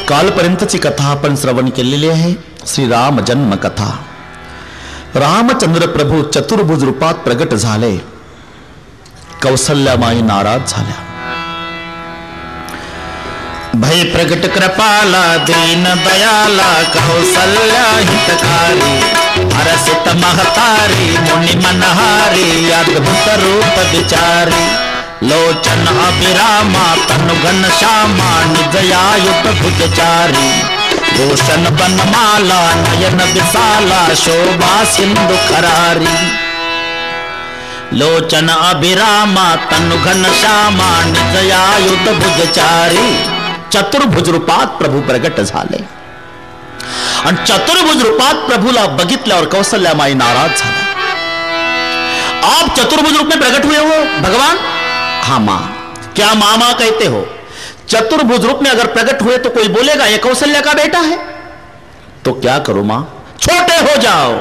कालपर्यंतची कथा आपण श्रवण केलेली आहे. श्रीराम जन्म कथा. रामचंद्र प्रभू चतुर्भुज रूपात प्रगट झाले. कौसल्यामाई नाराज झाल्या. भय प्रगट कृपाला दीन दयाला कौसल्या हितकारी हरसित महतारी मुनि मनहारी अद्भुत रूप विचारी लोचन अभिरामा तनु घन श्यामा निजयायुत भुजचारी भूषण बनमाला नयन विशाला शोभा सिंधु खरारी लोचन अभिरामा तनु घन श्यामा निजयायुत भुजचारी. चतुर्भुज रूपात प्रभू प्रगट झाले आणि चतुर्भुज रूपात प्रभूला बघितल्यावर कौसल्यामाई नाराज झाल्या. आप चतुर्भुज रूप में प्रकट हुए हो भगवान? हाँ मां. क्या मामा कहते हो? चतुर्भुज रूप में अगर प्रकट हुए तो कोई बोलेगा ये कौशल्या का बेटा है. तो क्या करूं मां? छोटे हो जाओ.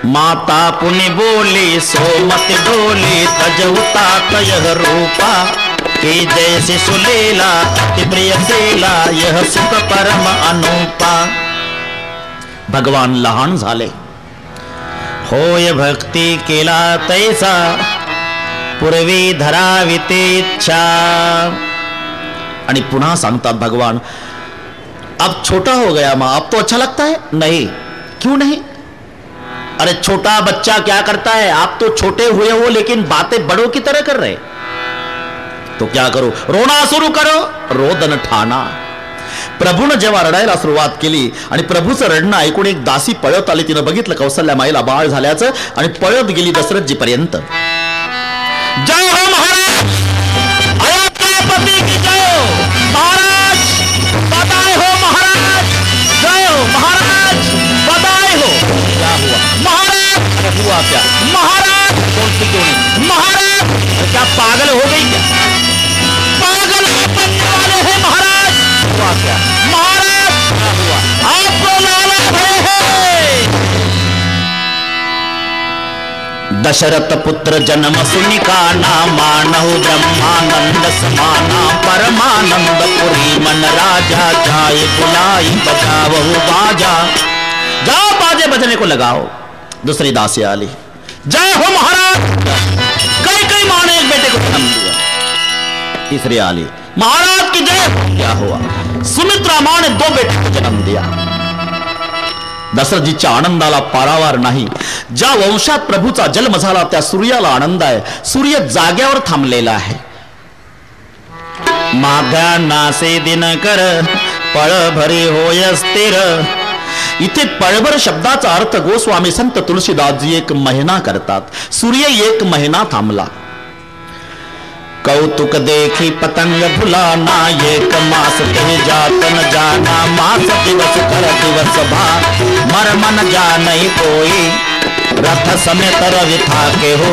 माता पुनि बोली सो मत डोली तजहुता तयह रूपा कि जैसे सुलीला अति प्रिय शीला यह सुख परम अनुपा. भगवान लहान झाले. होय भक्ती केला तैसा पूर्वी धराविते इच्छा. आणि पुन्हा सांगतात भगवान अब छोटा हो गया मां, अब तो अच्छा लगता है. नहीं. क्यों नहीं? अरे छोटा बच्चा क्या करता है? आप तो छोटे हुए हो लेकिन बातें बड़ों की तरह कर रहे. तो क्या करू? रोना सुरू करो. रोदन ठाणा. प्रभूनं जेव्हा रडायला सुरुवात केली आणि प्रभूचं रडणं ऐकून एक दासी पळत आली. तिनं बघितलं कौसल्यामाईला बाळ झाल्याचं आणि पळत गेली दशरथजी पर्यंत. जय हो महाराज, अयोध्यापति की जय हो महाराज, बधाई हो महाराज, जय हो महाराज, बधाई हो. क्या हुआ महाराज? अरे हुआ क्या महाराज? कौन सी क्यों नहीं? महाराज क्या पागल हो गई क्या? पागल बनने वाले हैं महाराज. हुआ क्या महाराज? क्या हुआ? आपको लाला भय है. दशरथ पुत्र जन्म सुनिकाना मानहु ब्रह्मानंद समाना परमानंद पुरी मन राजा जाए बुलाई बजावहु बाजा. जाओ बाजे बजने को लगाओ. दूसरी दासी आली. जय हो महाराज. कई माँ ने एक बेटे को जन्म दिया. तीसरी आली. महाराज की जय. क्या हुआ? सुमित्रा माँ ने 2 बेटे को जन्म दिया. दशरथजीच्या आनंदाला पारावार नाही. ज्या वंशात प्रभूचा जन्म झाला त्या सूर्याला आनंद आहे. सूर्य जाग्यावर थांबलेला आहे. माघ्या नासे दिनकर पळ भरी होय स्थिर. इथे पळभर शब्दाचा अर्थ गोस्वामी संत तुलसीदासजी 1 महिना करतात. सूर्य 1 महिना थांबला. कौतुक देखी पतंग भुलाना एक मास ते जात न जाना मास दिवस कर दिवस भा मर मन जा नहीं कोई रथ समेत रवि था के हो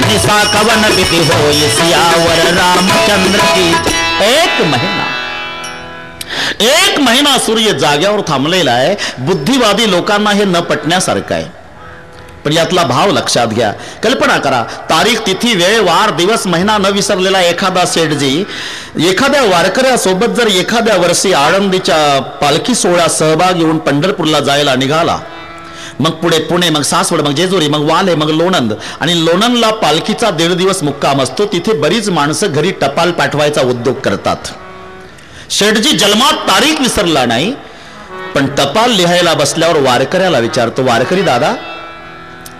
निशा कवन विधि हो सियावर रामचंद्र की. 1 महिना सूर्य जाग्यावर थांबलेला आहे. बुद्धिवादी लोकांना हे न पटण्यासारखं आहे. पण यातला भाव लक्षात घ्या. कल्पना करा तारीख तिथी वेळ वार दिवस महिना न विसरलेला एखादा सेठजी एखाद्या वारकऱ्यासोबत जर एखाद्या वर्षी आळंदीच्या पालखी सोहळ्यात सहभाग घेऊन पंढरपूरला जायला निघाला. मग पुढे पुणे, मग सासवड, मग जेजुरी, मग वाले, मग लोणंद आणि लोणंदला पालखीचा 1.5 दिवस मुक्काम असतो. तिथे बरीच माणसं घरी टपाल पाठवायचा उद्योग करतात. शेठजी जन्मात तारीख विसरला नाही पण टपाल लिहायला बसल्यावर वारकऱ्याला विचारतो, वारकरी दादा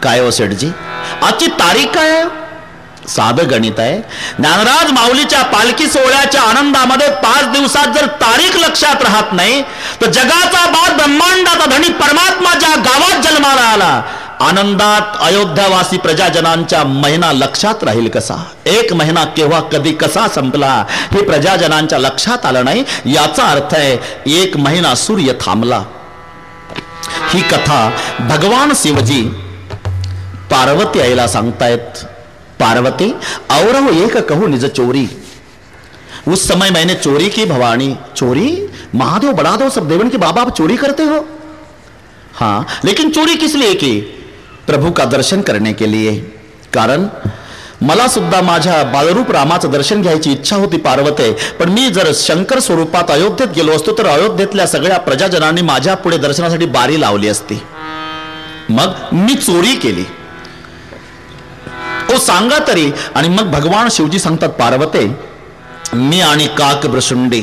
काय हो सेठजी आजची तारीख काय आहे? साधं गणित आहे. ज्ञानराज माऊलीच्या पालखी सोहळ्याच्या आनंदामध्ये 5 दिवसात जर तारीख लक्षात राहत नाही तर जगाचा बाप ब्रह्मांडाचा धनी परमात्मा ज्या गावात जन्माला आला आनंदात अयोध्यावासी प्रजाजनांच्या महिना लक्षात राहील कसा? 1 महिना केव्हा कधी कसा संपला हे प्रजाजनांच्या लक्षात आलं नाही. याचा अर्थ आहे 1 महिना सूर्य थांबला. ही कथा भगवान शिवजी पार्वती आईला सांगतायत. पार्वती और वो एक कहूं निज चोरी. उस समय मैंने चोरी की भवानी. चोरी? महादेव बड़ा दो सब देवन के बाबा आप चोरी करते हो? हाँ, लेकिन चोरी किस लिए की? प्रभु का दर्शन करने के लिए. कारण मला सुद्धा माझ्या बालरूप रामाचं दर्शन घ्यायची इच्छा होती पार्वते, पण मी जर शंकर स्वरूपात अयोध्येत गेलो असतो तर अयोध्येतल्या सगळ्या प्रजाजनांनी माझ्या पुढे दर्शनासाठी बारी लावली असती. मग मी चोरी केली. ओ सांगा तरी. आणि मग भगवान शिवजी सांगतात, पार्वते मी आणि काकभ्रशुंडी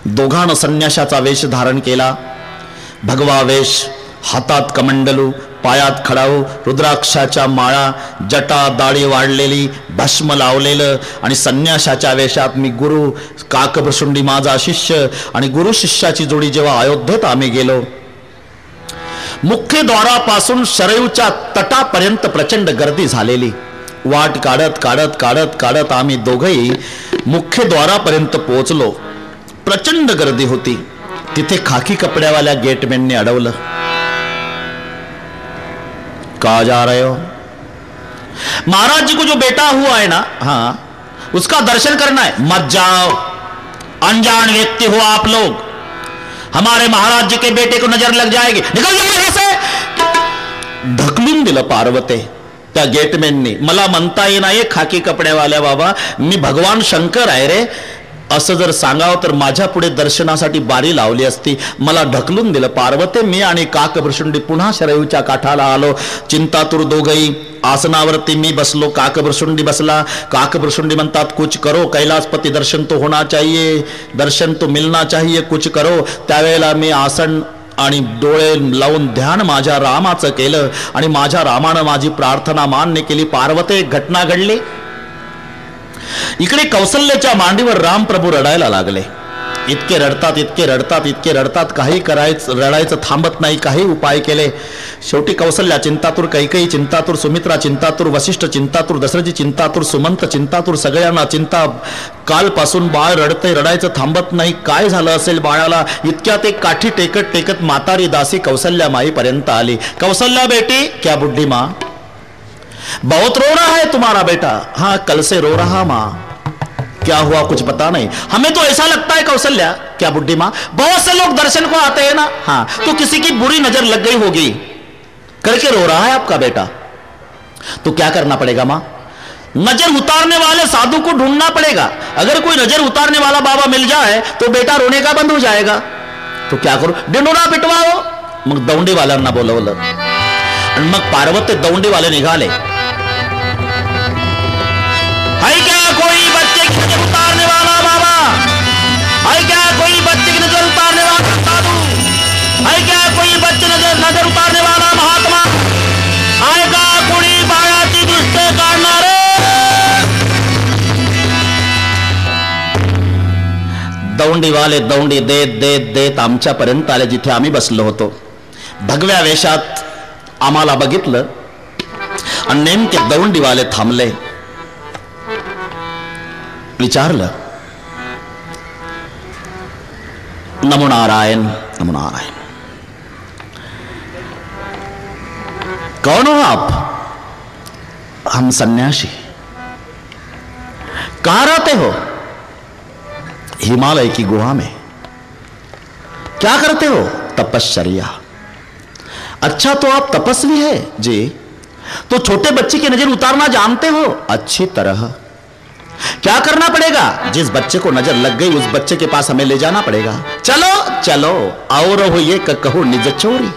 दोघांना संन्याशाचा वेश धारण केला. भगवा वेश, हातात कमंडलू, पायात खडाऊ, रुद्राक्षाच्या माळा, जटा दाढी वाढलेली, भस्म लावलेलं आणि संन्याशाच्या वेशात मी गुरु, काकभ्रशुंडी माझा शिष्य आणि गुरु शिष्याची जोडी जेव्हा अयोध्येत आम्ही गेलो, मुख्य द्वारापासून शरयूच्या तटापर्यंत प्रचंड गर्दी झालेली. वाट काढत काढत काढत काढत आम्ही दोघंही मुख्य द्वारापर्यंत पोहोचलो. प्रचंड गर्दी होती. तिथे खाकी कपड्यावाल्या गेटमॅनने अडवलं. कहा जा रहे हो? महाराज जी को जो बेटा हुआ है ना, हाँ, उसका दर्शन करना है. मत जाओ, अनजान व्यक्ति हो आप लोग. हमारे महाराज जी के बेटे को नजर लग जाएगी, निकल जाओ यहां से. ढकलून दिलं पार्वते त्या गेटमॅननी. मला म्हणता येईना खाकी कपड्यावाल्या बाबा, मी भगवान शंकर आहे रे असं जर सांगावं तर माझ्या पुढे दर्शनासाठी बारी लावली असती. मला ढकलून दिलं पार्वते. मी आणि काकभ्रशुंडी पुन्हा शरयूच्या काठाला आलो. चिंतातुर दोघही. आसनावरती मी बसलो, काकभ्रशुंडी बसला. काकभ्रशुंडी म्हणतात, कुछ करो कैलाशपति, दर्शन तो होना चाहिए, दर्शन तो मिलना चाहिए, कुछ करो. त्यावेळेला मी आसन आणि डोळे लावून ध्यान माझ्या रामाचं केलं आणि माझ्या रामानं माझी प्रार्थना मान्य केली. पार्वते एक घटना घडली. इकडे कौसल्याच्या मांडीवर रामप्रभू रडायला लागले. इतके रडतात, इतके रडतात, इतके रडतात, काही करायचं, रडायचं थांबत नाही. काही उपाय केले. शेवटी कौसल्या चिंतातूर, कैकेयी चिंतातूर, सुमित्रा चिंतातूर, वसिष्ठ चिंतातूर, दशरथी चिंतातूर, सुमंत चिंतातूर, सगळ्यांना चिंता. कालपासून बाळ रडतंय, रडायचं थांबत नाही. काय झालं असेल बाळाला? इतक्यात एक काठी टेकत टेकत म्हातारी दासी कौसल्या माईपर्यंत आली. कौसल्या बेटी, क्या बुढ़ी माँ, बहुत रो रहा है तुम्हारा बेटा. हाँ, कल से रो रहा माँ. क्या हुआ कुछ पता नहीं. हमें तो ऐसा लगता है कौसल्या. क्या बुढ़ी माँ, बहुत से लोग दर्शन को आते हैं ना, हाँ, तो किसी की बुरी नजर लग गई होगी करके रो रहा है आपका बेटा. तो क्या करना पड़ेगा माँ? नजर उतारने वाले साधु को ढूंढना पड़ेगा. अगर कोई नजर उतारने वाला बाबा मिल जाए तो बेटा रोने का बंद हो जाएगा. तो क्या करो? डिंडोरा पिटवाओ. मग दौंडीवाल्यांना बोलवलं आणि मग पार्वती दौंडीवाले निघाले. है क्या कोई बच्चे की नजर उतारने वाला बाबा? है क्या कोई बच्चे की नजर उतारने वाला साधु? है क्या कोई बच्चे नजर उतारने वाला महात्मा? आहे का कोणी बाळाची दृष्ट काढणारे? दौंडीवाले दौंडी देत देत देत आमच्यापर्यंत आले, जिथे आम्ही बसलो होतो. भगव्या वेशात आम्हाला बघितलं आणि नेमके दौंडीवाले थांबले. विचारलं, नमो नारायण, नमो नारायण. कौन हो आप? हम सन्यासी. कहां रहते हो? हिमालय की गुहा में. क्या करते हो? तपश्चर्या. अच्छा, तो आप तपस्वी है? जी. तो छोटे बच्चे की नजर उतारना जानते हो? अच्छी तरह. क्या करना पड़ेगा? जिस बच्चे को नजर लग गई उस बच्चे के पास हमें ले जाना पड़ेगा. चलो चलो, और हो ये कहू निज चोरी.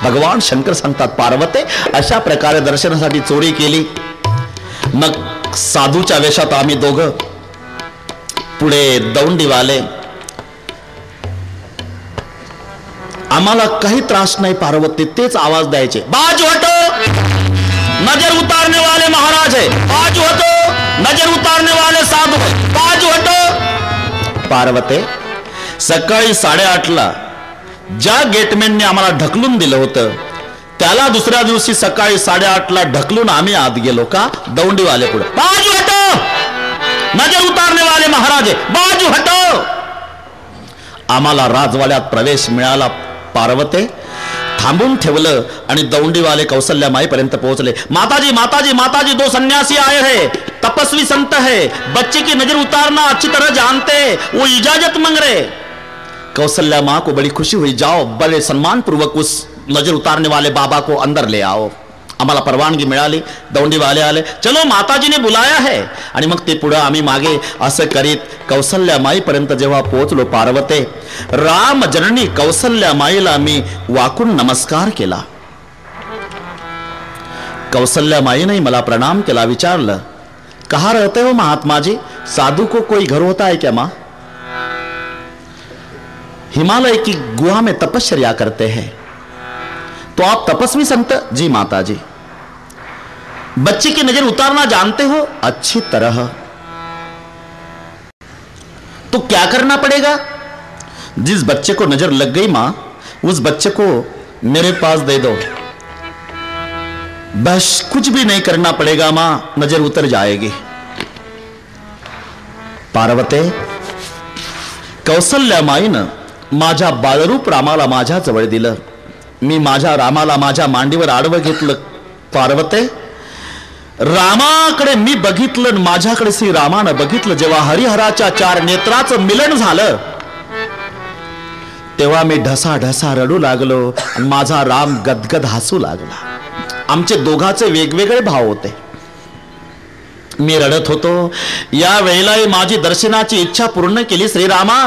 भगवान शंकर सांगतात, पार्वते अशा प्रकारे दर्शनासाठी चोरी केली. मग साधूच्या वेशात आम्ही दोघं, पुढे दौंडीवाले. आम्हाला काही त्रास नाही पार्वती. तेच आवाज द्यायचे, बाजू हटो, नजर उतारने वाले महाराज है, बाजू हटो, नजर उतारने वाले साधू है, बाजू हटो. पार्वते सकाळी 8:30ला ज्या गेटमॅनने आम्हाला ढकलून दिलं होतं त्याला दुसऱ्या दिवशी सकाळी 8:30ला ढकलून आम्ही आत गेलो. का? दौंडीवाले पुढे, बाजू हटो, नजर उतारने वाले महाराज है, बाजू हटो. आम्हाला राजवाड्यात प्रवेश मिळाला. पार्वते थांबून ठेवलं आणि दौंडीवाले कौसल्या माईपर्यंत पोहोचले. माताजी माताजी माताजी, 2 सन्यासी आए हैं, तपस्वी संत है, बच्चे की नजर उतारना अच्छी तरह जानते, वो इजाजत मांग रहे. कौसल्या माँ को बड़ी खुशी हुई. जाओ, बड़े सम्मान पूर्वक उस नजर उतारने वाले बाबा को अंदर ले आओ. आम्हाला परवानगी मिळाली. दौंडीवाले आले, चलो माताजीने बुलाया है. आणि मग ते पुढं आम्ही मागे असं करीत कौसल्यामाईपर्यंत जेव्हा पोहोचलो, पार्वते, राम जननी कौसल्यामाईला मी वाकून नमस्कार केला. कौसल्यामाईने मला प्रणाम केला. विचारलं, कहाँ रहते हो महात्मा जी? साधु को कोई घर होता है क्या मां? हिमालय की गुहा में तपश्चर्या करते हैं, तो आप तपस्वी संत? जी माता जी. बच्चे की नजर उतारना जानते हो? अच्छी तरह. तो क्या करना पड़ेगा? जिस बच्चे को नजर लग गई मां, उस बच्चे को मेरे पास दे दो. बस कुछ भी नहीं करना पड़ेगा मां, नजर उतर जाएगी. पार्वते, कौसल्यामाईनं माझ्या बालरूप रामाला माझ्या जवळ दिलं. मी माझ्या रामाला माझ्या मांडीवर आडवं घेतलं. पार्वते, रामाकडे मी बघितलं, माझ्याकडे श्री रामानं बघितलं. जेव्हा हरिहराच्या 4 नेत्राचं मिलन झालं, तेव्हा मी ढसा ढसा रडू लागलो आणि माझा राम गदगद हसू लागला. आमचे दोघाचे वेगवेगळे भाव होते. मी रडत होतो. या वेळेलाही माझी दर्शनाची इच्छा पूर्ण केली श्रीरामा.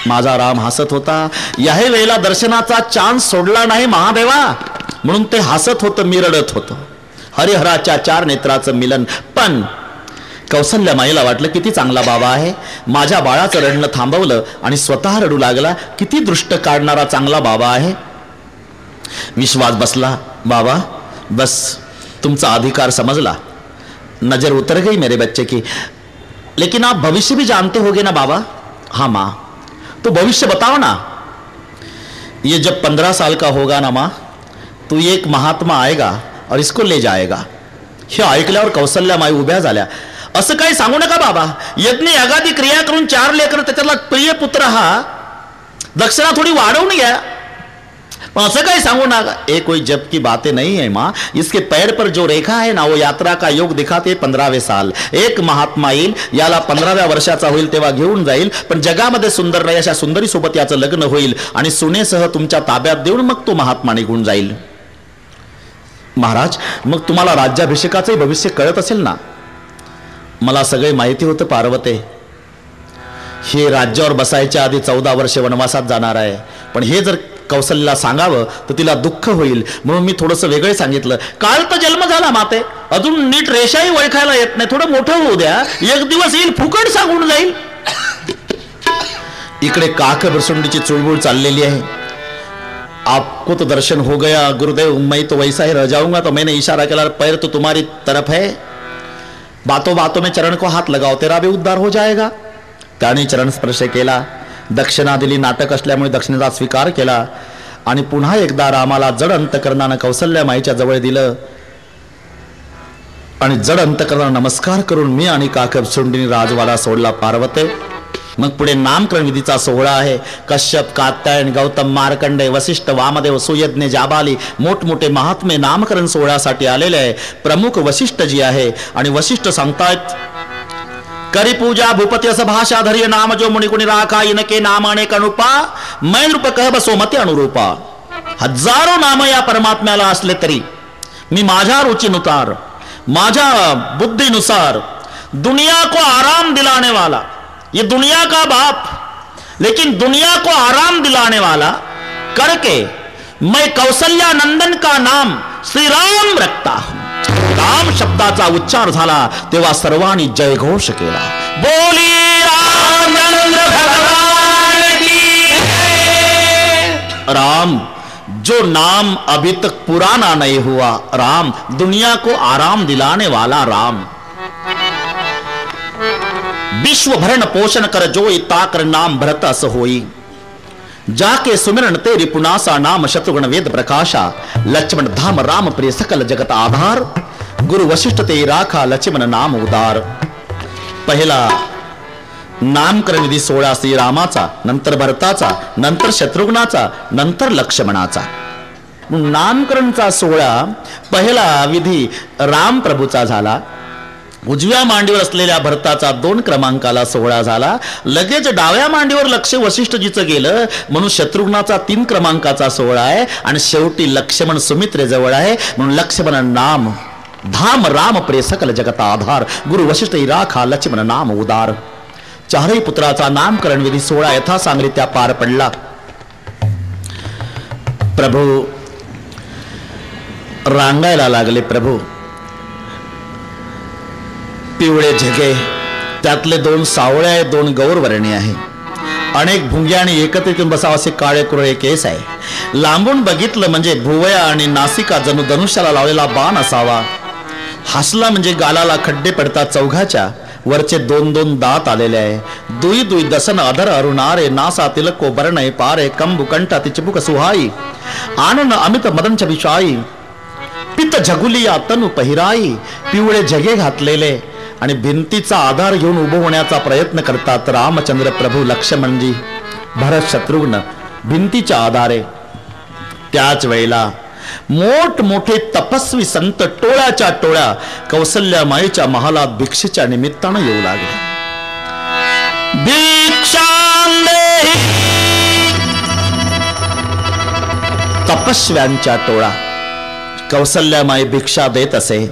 माझा राम हसत होता. याही वेळेला दर्शनाचा चान्स सोडला नाही महादेवा, म्हणून ते हसत होतं, मी रडत होतो. हरिहराच्या 4 नेत्राचं मिलन. पण कौसल्यामाईला वाटलं किती चांगला बाबा आहे. माझ्या बाळाचं रडणं थांबवलं आणि स्वतः रडू लागला. किती दृष्ट काढणारा चांगला बाबा आहे. विश्वास बसला. बाबा बस, तुमचा अधिकार समझला. नजर उतर गई मेरे बच्चे की. लेकिन आप भविष्य भी जानते होगे ना बाबा? हाँ माँ. तो भविष्य बताओ ना. ये जब 15 साल का होगा ना माँ, तो एक महात्मा आएगा और इसको ले जाएगा. हे ऐकल्यावर कौसल्यामाई उभ्या झाल्या. असं काही सांगू नका बाबा. यज्ञ यागादी क्रिया करून 4 लेकर त्याच्यातला प्रिय पुत्र हा, दक्षिणा थोडी वाढवून घ्या. ऐसा काही सांगू ना. ये कोई जब की बातें नहीं है माँ. इसके पैर पर जो रेखा है ना, वो यात्रा का योग दिखाते 15वें साल. एक महात्मा येईल, याला 15व्या वर्षाचा होईल तेव्हा घेऊन जाईल. पण जगामध्ये सुंदर नाही अशा सुंदरी सोबत याचं लग्न होईल आणि सुनेसह तुमच्या ताब्यात देऊन मग तो महात्मा निघून जाईल. महाराज, मग तुम्हाला राज्याभिषेकाचे भविष्य कळत असेल ना? मला सगळे माहिती होतं पार्वते. हे राज्यावर बसायच्या आधी 14 वर्ष वनवासात जाणार आहे. पण हे जर कौसल्याला सांगावं तर तिला दुःख होईल, म्हणून मी थोडंसं वेगळे सांगितलं. काल तर जन्म झाला माते, अजून नीट रेषाही ओळखायला येत नाही. थोडं मोठं होऊ द्या, एक दिवस येईल फुकट सांगून जाईल. इकडे काक बिरसुंडीची चुळबुळ चाललेली आहे. आपको तो दर्शन हो गया गुरुदेव, मैं तो वैसा ही रह जाऊंगा. तो मैंने इशारा किया, पैर तो तुम्हारी तरफ है, बातों बातों में चरण को हाथ लगाओ, तेरा भी उद्धार हो जाएगा. त्याने चरण स्पर्श केला. दक्षिणा दिली. नाटक असल्यामुळे दक्षिणेचा स्वीकार केला आणि पुन्हा एकदा रामाला जड अंतकरणानं कौसल्यामाईच्या जवळ दिलं आणि जड अंतकरणानं नमस्कार करून मी आणि काकबिरसुंडीने राजवाडा सोडला. पार्वते, मग पुढे नामकरण विधीचा सोहळा आहे. कश्यप, कात्यायन, गौतम, मार्कंडेय, वसिष्ठ, वामदेव, सुयज्ञ, जाबाली मोठमोठे महात्मे नामकरण सोहळ्यासाठी आलेले आहे. प्रमुख वसिष्ठ जी आहे आणि वसिष्ठ सांगतायत, करी पूजा भूपती अस भाषा धैर्य नाम जो मुनि कुणी राखा, इनके नाम अनेक अनुपा, मैं नृप कह बसोमती अनुरूपा. हजारो नाम या परमात्म्याला असले तरी मी माझ्या रुचीनुसार, माझ्या बुद्धीनुसार दुनिया को आराम दिलाने वाला, ये दुनिया का बाप लेकिन दुनिया को आराम दिलाने वाला करके मैं कौसल्या नंदन का नाम श्री राम रखता हूं. राम शब्दाचा उच्चार झाला तेव्हा सर्वांनी जयघोष केला. बोली रामचंद्र भगवान की जय. राम जो नाम अभी तक पुराना नहीं हुआ, राम दुनिया को आराम दिलाने वाला राम. विश्व भरण पोषण कर जोई ताकर नाम भरत अस होई, जाके सुमिरन तेरी पुनासा नाम शत्रुघ्न वेद प्रकाशा, लक्ष्मण धाम राम प्रिय सकल जगत आधार, गुरु वशिष्ठ ते राखा लक्ष्मण नाम उदार. पहिला नामकरण विधी सोहळा श्रीरामाचा, नंतर भरताचा, नंतर शत्रुघ्नाचा, नंतर लक्ष्मणाचा. नामकरणचा सोहळा पहिला विधी राम प्रभूचा झाला. उजव्या मांडीवर असलेल्या भरताचा 2 क्रमांकाला सोहळा झाला. लगेच डाव्या मांडीवर लक्ष वशिष्ठजीचं गेलं म्हणून शत्रुघ्नाचा 3 क्रमांकाचा सोहळा आहे. आणि शेवटी लक्ष्मण सुमित्रेजवळ आहे म्हणून लक्ष्मण नाम धाम राम प्रिय सकल जगत आधार गुरु वशिष्ठ राखा लक्ष्मण नाम उदार. 4ही पुत्राचा नामकरण विधी सोहळा यथासांगरित्या पार पडला. प्रभू रांगायला लागले. प्रभू पिवळे झगे, त्यातले 2 सावळे आहे, 2 गौरवर्णी आहे. अनेक भुंग्या आणि एकत्रित येऊन बसाव असे काळे कुरळे केस आहे. लांबून बघितलं म्हणजे भुवया आणि नासिका जणू धनुष्याला लावलेला बाण असावा. हसला म्हणजे गालाला खड्डे पडतात चौघाच्या. वरचे 2-2 दात आलेले आहे. दुई दुई दसन अधर अरुणारे नासा तिलको बरणय पारे कंबु कंठ तिचबुक सुहाई आनंद अमित मदनच विषाई पित झगुलिया तनु पहिराई. पिवळे झगे घातलेले आणि भिंतीचा आधार घेऊन उभं होण्याचा प्रयत्न करतात रामचंद्र प्रभू लक्ष्मणजी भरत शत्रुघ्न भिंतीच्या आधारे. त्याच वेळेला मोठमोठे तपस्वी संत टोळ्याच्या टोळ्या कौसल्या माईच्या महालात भिक्षेच्या निमित्तानं येऊ लागले. तपस्व्यांच्या टोळा कौसल्यामाई भिक्षा देत असे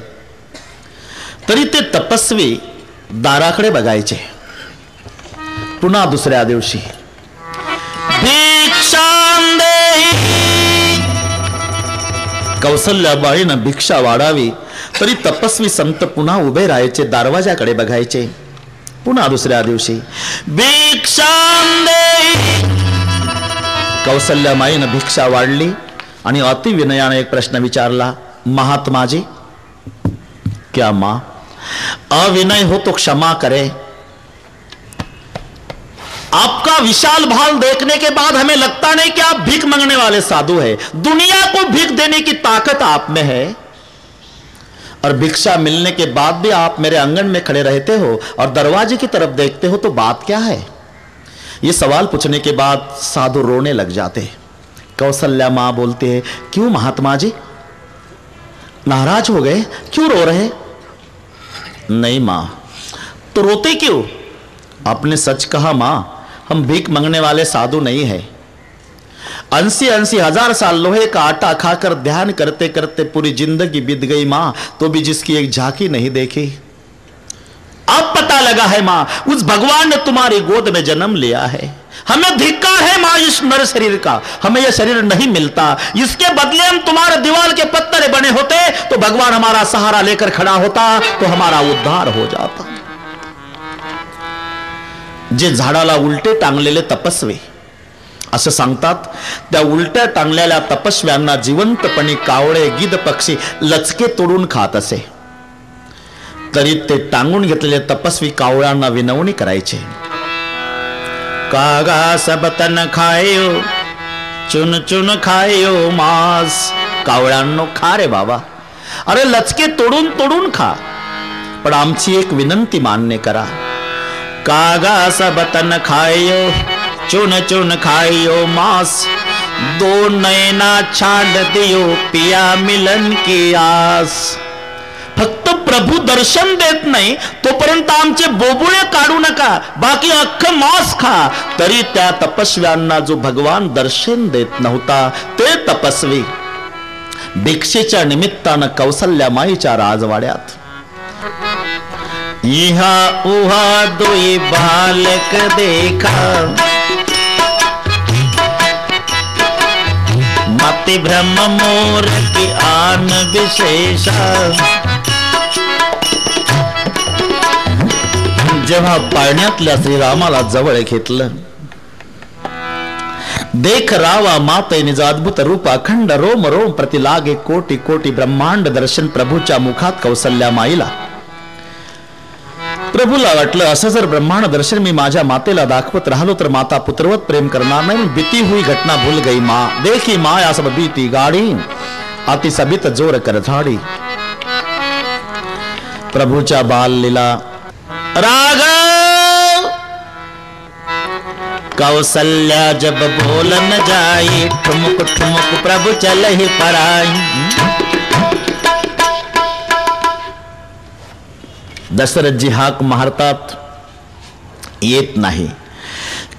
तरी ते तपस्वी दाराकडे बघायचे. पुन्हा दुसऱ्या दिवशी कौसल्याबाईनं भिक्षा वाढावी तरी तपस्वी संत पुन्हा उभे राहायचे, दरवाजाकडे बघायचे. पुन्हा दुसऱ्या दिवशी कौसल्यामाईनं भिक्षा वाढली आणि अति विनयाने एक प्रश्न विचारला, महात्माजी क्या मां अविनय हो तो क्षमा करे. आपका विशाल भाल देखने के बाद हमें लगता नहीं कि आप भीख मांगने वाले साधु हैं. दुनिया को भीख देने की ताकत आप में है और भिक्षा मिलने के बाद भी आप मेरे आंगन में खड़े रहते हो और दरवाजे की तरफ देखते हो, तो बात क्या है. ये सवाल पूछने के बाद साधु रोने लग जाते. कौसल्या मां बोलती है, क्यों महात्मा जी नाराज हो गए, क्यों रो रहे. नहीं मां. तो रोते क्यों. आपने सच कहा मां, हम भीख मांगने वाले साधु नहीं है. 80-80 हजार साल लोहे का आटा खाकर ध्यान करते करते पूरी जिंदगी बीत गई मां, तो भी जिसकी एक झांकी नहीं देखी. अब पता लगा है मां, उस भगवान ने तुम्हारी गोद में जन्म लिया है. हमें धिक्कार है मां इस नर शरीर का, हमें यह शरीर नहीं मिलता. इसके बदले हम तुम्हारे दीवार के पत्थर बने होते तो भगवान हमारा सहारा लेकर खड़ा होता, तो हमारा उद्धार हो जाता. जे झाडाला उलटे टांगलेले तपस्वी असं सांगतात, त्या उलट्या टांगलेल्या तपस्व्यांना जिवंतपणे कावळे गिध पक्षी लचके तोडून खात असे. तरी ते टांगून घेतलेले तपस्वी कावळ्यांना विनवणी करायचे. कागा सब तन खायो चुन चुन खायो मांस. कावळ्यांनो खा रे बाबा, अरे लचके तोडून तोडून खा, पण आमची एक विनंती मान्य करा. कागा सब तन खायो चुन चुन खायो मांस. 2 नैना छांड दियो पिया मिलन की आस. फक्त प्रभू दर्शन देत नाही तोपर्यंत आमचे बोबुळे काढू नका, बाकी अख्खं मांस खा. तरी त्या तपस्व्यांना जो भगवान दर्शन देत नव्हता ते तपस्वी भिक्षेच्या निमित्तानं कौसल्यामाईच्या राजवाड्यात. इहा उहा दुई बालक देखा, मति भ्रम मोर की आन विशेषा. जेव्हा पाळण्यातल्या श्रीरामाला जवळ घेतलं, देख रावा माते निज अद्भुत रूप अखंड रोम रोम प्रति लागे कोटी कोटी ब्रह्मांड दर्शन प्रभूच्या मुखात कौसल्या माईला. प्रभूला वाटलं असं जर ब्रह्मांड दर्शन मी माझ्या मातेला दाखवत राहिलो तर माता पुत्रवत प्रेम करणार नाही. बीती हुई घटना भूल गई मां, देखी माया सब बीती गाडी, अति सबित जोर कर झाडी. प्रभूच्या बाल लीला राघव कौसल्या जब बोल न जाई, ठुमुक ठुमुक प्रभु चल ही पराई. दशरथजी हाक मारतात, येत नाही.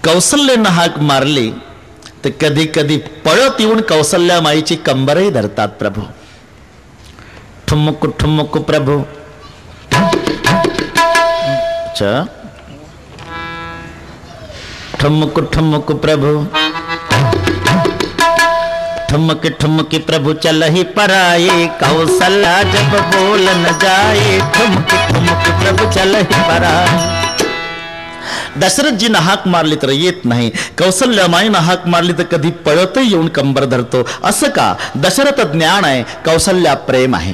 कौसल्यानं हाक मारली तर कधी कधी पळत येऊन कौसल्या माईची कंबरही धरतात. प्रभू ठुमक ठुमक प्रभू. ठुमक ठुमक प्रभु, ठुमक ठुमक प्रभु चल ही पराए, कौशल्या जब बोल न जाए, ठुमक ठुमक प्रभु चल ही पराए. दशरथजीनं हाक मारली तर येत नाही, कौसल्यामाईनं हाक मारली तर कधी पळत येऊन कंबर धरतो. असं का? दशरथ ज्ञान आहे, कौसल्या प्रेम आहे.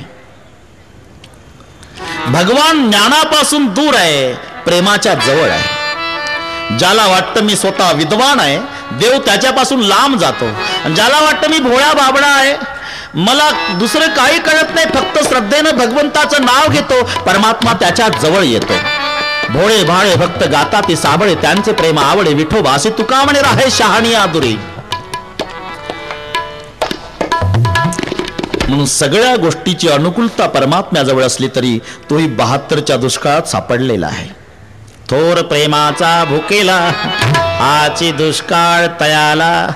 भगवान ज्ञानापासून दूर आहे, प्रेमाच्या जवळ आहे. ज्याला वाटतं मी स्वतः विद्वान आहे, देव त्याच्यापासून लांब जातो. ज्याला वाटतं मी भोळा बाबडा आहे, मला दुसरं काही कळत नाही, फक्त श्रद्धेनं भगवंताचं नाव घेतो, परमात्मा त्याच्या जवळ येतो. भोळे भाळे भक्त गाता ती साबळे, त्यांचे प्रेम आवडे विठोबासी, तुका म्हणे राहे शहाणी आदुरी. म्हणून सगळ्या गोष्टीची अनुकूलता परमात्म्याजवळ असली तरी तोही 72च्या दुष्काळात सापडलेला आहे. थोर प्रेमाचा भुकेला आची दुष्काळ तयाला,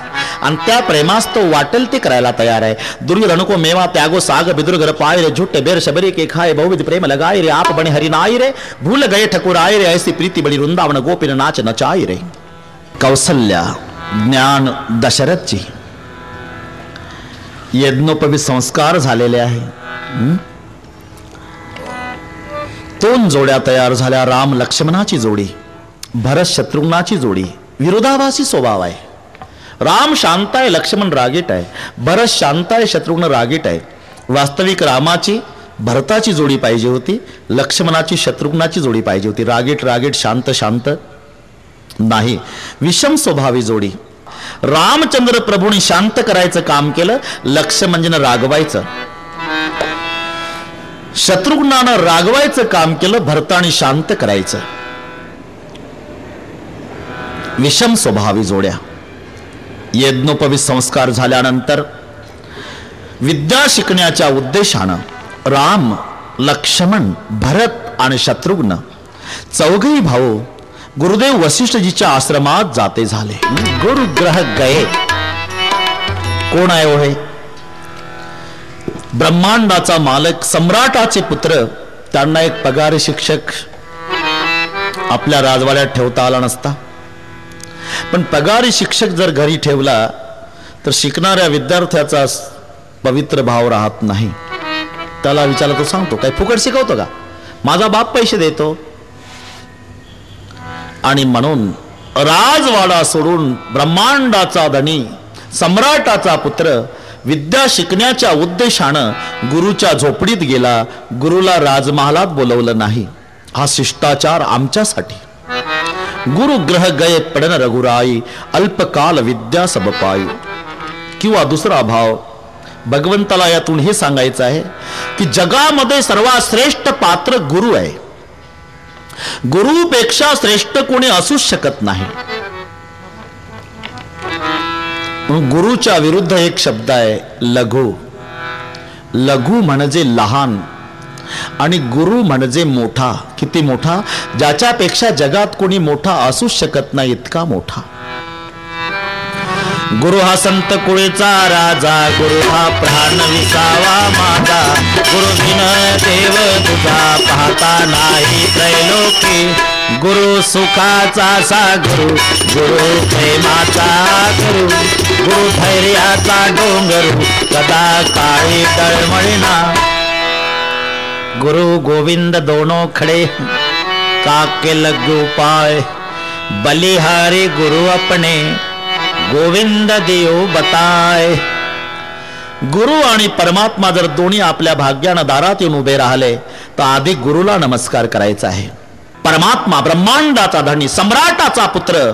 आणि त्या प्रेमास तो वाटेल ते करायला तयार आहे. दुर्योधन को मेवा त्यागो साग बिदुर्गर पाय रे, झुट्टे बेर शबरी के खाए बहुविध प्रेम लगाए रे, आप बने हरि नाई रे, भूल गए ठकुर आए रे, ऐसी प्रीति बड़ी वृंदावन गोपिन नाच नचाई रे. कौसल्या ज्ञान दशरथजी, यज्ञोपवी संस्कार झालेले आहे. 2 जोड्या तयार झाल्या, राम लक्ष्मणाची जोडी, भरत शत्रुघ्नाची जोडी. विरोधाभासी स्वभाव आहे. राम शांत आहे, लक्ष्मण रागीट आहे. भरत शांत आहे, शत्रुघ्न रागीट आहे. वास्तविक रामाची भरताची जोडी पाहिजे होती, लक्ष्मणाची शत्रुघ्नाची जोडी पाहिजे होती. रागीट रागीट, शांत शांत नाही, विषम स्वभावी जोडी. रामचंद्र प्रभूंनी शांत करायचं काम केलं, लक्ष्मणानं रागवायचं. शत्रुघ्नानं रागवायचं काम केलं, भरताने शांत करायचं. विषम स्वभावी जोड्या. यज्ञोपवी संस्कार झाल्यानंतर विद्या शिकण्याच्या उद्देशानं राम, लक्ष्मण, भरत आणि शत्रुघ्न चौघही भाऊ गुरुदेव वशिष्ठजीच्या आश्रमात जाते झाले. गुरुग्रह गये. कोण आहे होय? ब्रह्मांडाचा मालक, सम्राटाचे पुत्र. त्यांना एक पगारी शिक्षक आपल्या राजवाड्यात ठेवता आला नसता. पण पगारी शिक्षक जर घरी ठेवला तर शिकणाऱ्या विद्यार्थ्याचा पवित्र भाव राहत नाही. त्याला विचारलं तो सांगतो, काय फुकट शिकवतो का? माझा बाप पैसे देतो. आणि म्हणून राजवाडा सोडून ब्रह्मांडाचा धनी, सम्राटाचा पुत्र विद्या शिकण्याच्या उद्देशानं गुरुच्या झोपडीत गेला. गुरुला राजमहालात बोलवलं नाही. हा शिष्टाचार आमच्यासाठी. गुरुग्रह गये पडन रघुराई, अल्पकाल विद्या सब पाई. किंवा दुसरा भाव, भगवंताला यातून हे सांगायचं आहे की जगामध्ये सर्वात श्रेष्ठ पात्र गुरु आहे. गुरुपेक्षा श्रेष्ठ कोणी असूच शकत नाही. गुरुच्या विरुद्ध एक शब्द आहे लघु. लघु म्हणजे लहान आणि गुरु म्हणजे मोठा. किती मोठा? ज्याच्यापेक्षा जगात कोणी मोठा असूच शकत नाही इतका मोठा. गुरु हा संत कुळेचा राजा, गुरु हा प्राण विसावा माझा, गुरु बिन देव तुझा पाहता नाही त्रैलोकी. गुरु सुखाचा सा गुरु, गुरु प्रेमाचा गुरु, गुरु धैर्याचा डोंगरू, कदा काळी तळमळीना. गुरु गोविंद दोनों खड़े, काके लगू पाए, बलिहारी गुरु अपने, गोविंद देव बताय. गुरु आणि परमात्मा जर दोन्ही आपल्या भाग्यानं दारात येऊन उभे राहिले तर आधी गुरुला नमस्कार करायचा आहे. परमात्मा ब्रह्मांडाचा धनी, सम्राटाचा पुत्र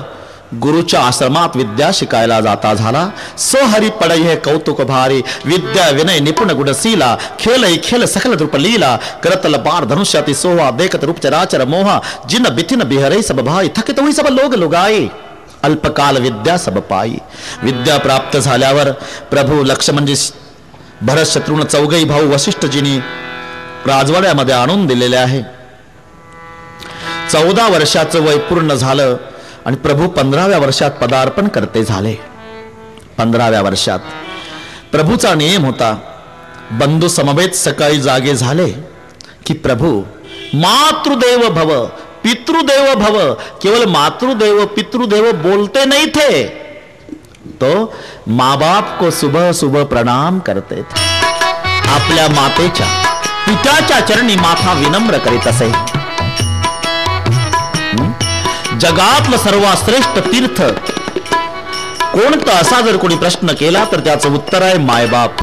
गुरुच्या आश्रमात विद्या शिकायला जाता झाला. सोहरी पडई हे कौतुक भारी, विद्या विनय निपुण गुणशीला, खेल खेल सकल द्रुप लीला, करतल पार धनुष्याति सोहा, देखत रूप चराचर मोहा, जिन बिथिन बिहरे सब भाई, थकित हुई सब लोग लुगाई, अल्पकाल विद्या सब पाई. विद्या प्राप्त झाल्यावर प्रभू लक्ष्मणजी, भरत शत्रुघ्न चौघही भाऊ वशिष्ठजींनी राजवाड्यामध्ये आणून दिलेले आहे. 14 वर्षाचं वय पूर्ण झालं आणि प्रभू 15व्या वर्षात पदार्पण करते झाले. 15व्या वर्षात प्रभूचा नियम होता, बंधू समवेत सकाळी जागे झाले की प्रभू मातृदेव भव पितृदेव भव, केवल मातृदेव पितृदेव बोलते नहीं थे, तो माँ बाप को सुबह सुबह प्रणाम करते थे. आपल्या मातेच्या पित्याच्या चरणी माथा विनम्र करीत असे. जगातलं सर्वश्रेष्ठ तीर्थ कोणतं असा जर कोणी प्रश्न केला तर त्याचं उत्तर आहे मायबाप.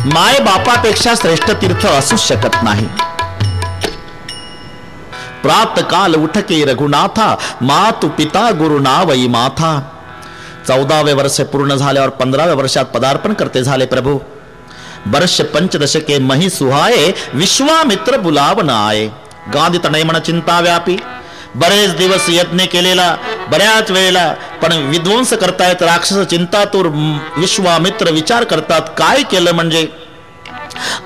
मायबापापेक्षा श्रेष्ठ तीर्थ असू शकत नाही. प्रातकाल उठके रघुनाथा, मातु पिता गुरु नावई माथा. 14वे वर्ष पूर्ण झाल्यावर 15व्या वर्षात पदार्पण करते झाले प्रभू. वर्ष 15 के मही सुहाये, विश्वामित्र बुलावन आये. गांधी तनयमन चिंता व्यापी. बरेच दिवस यज्ञ केलेला, बऱ्याच वेळेला पण विध्वंस करतायत राक्षस चिंतातूर. विश्वामित्र विचार करतात काय केलं म्हणजे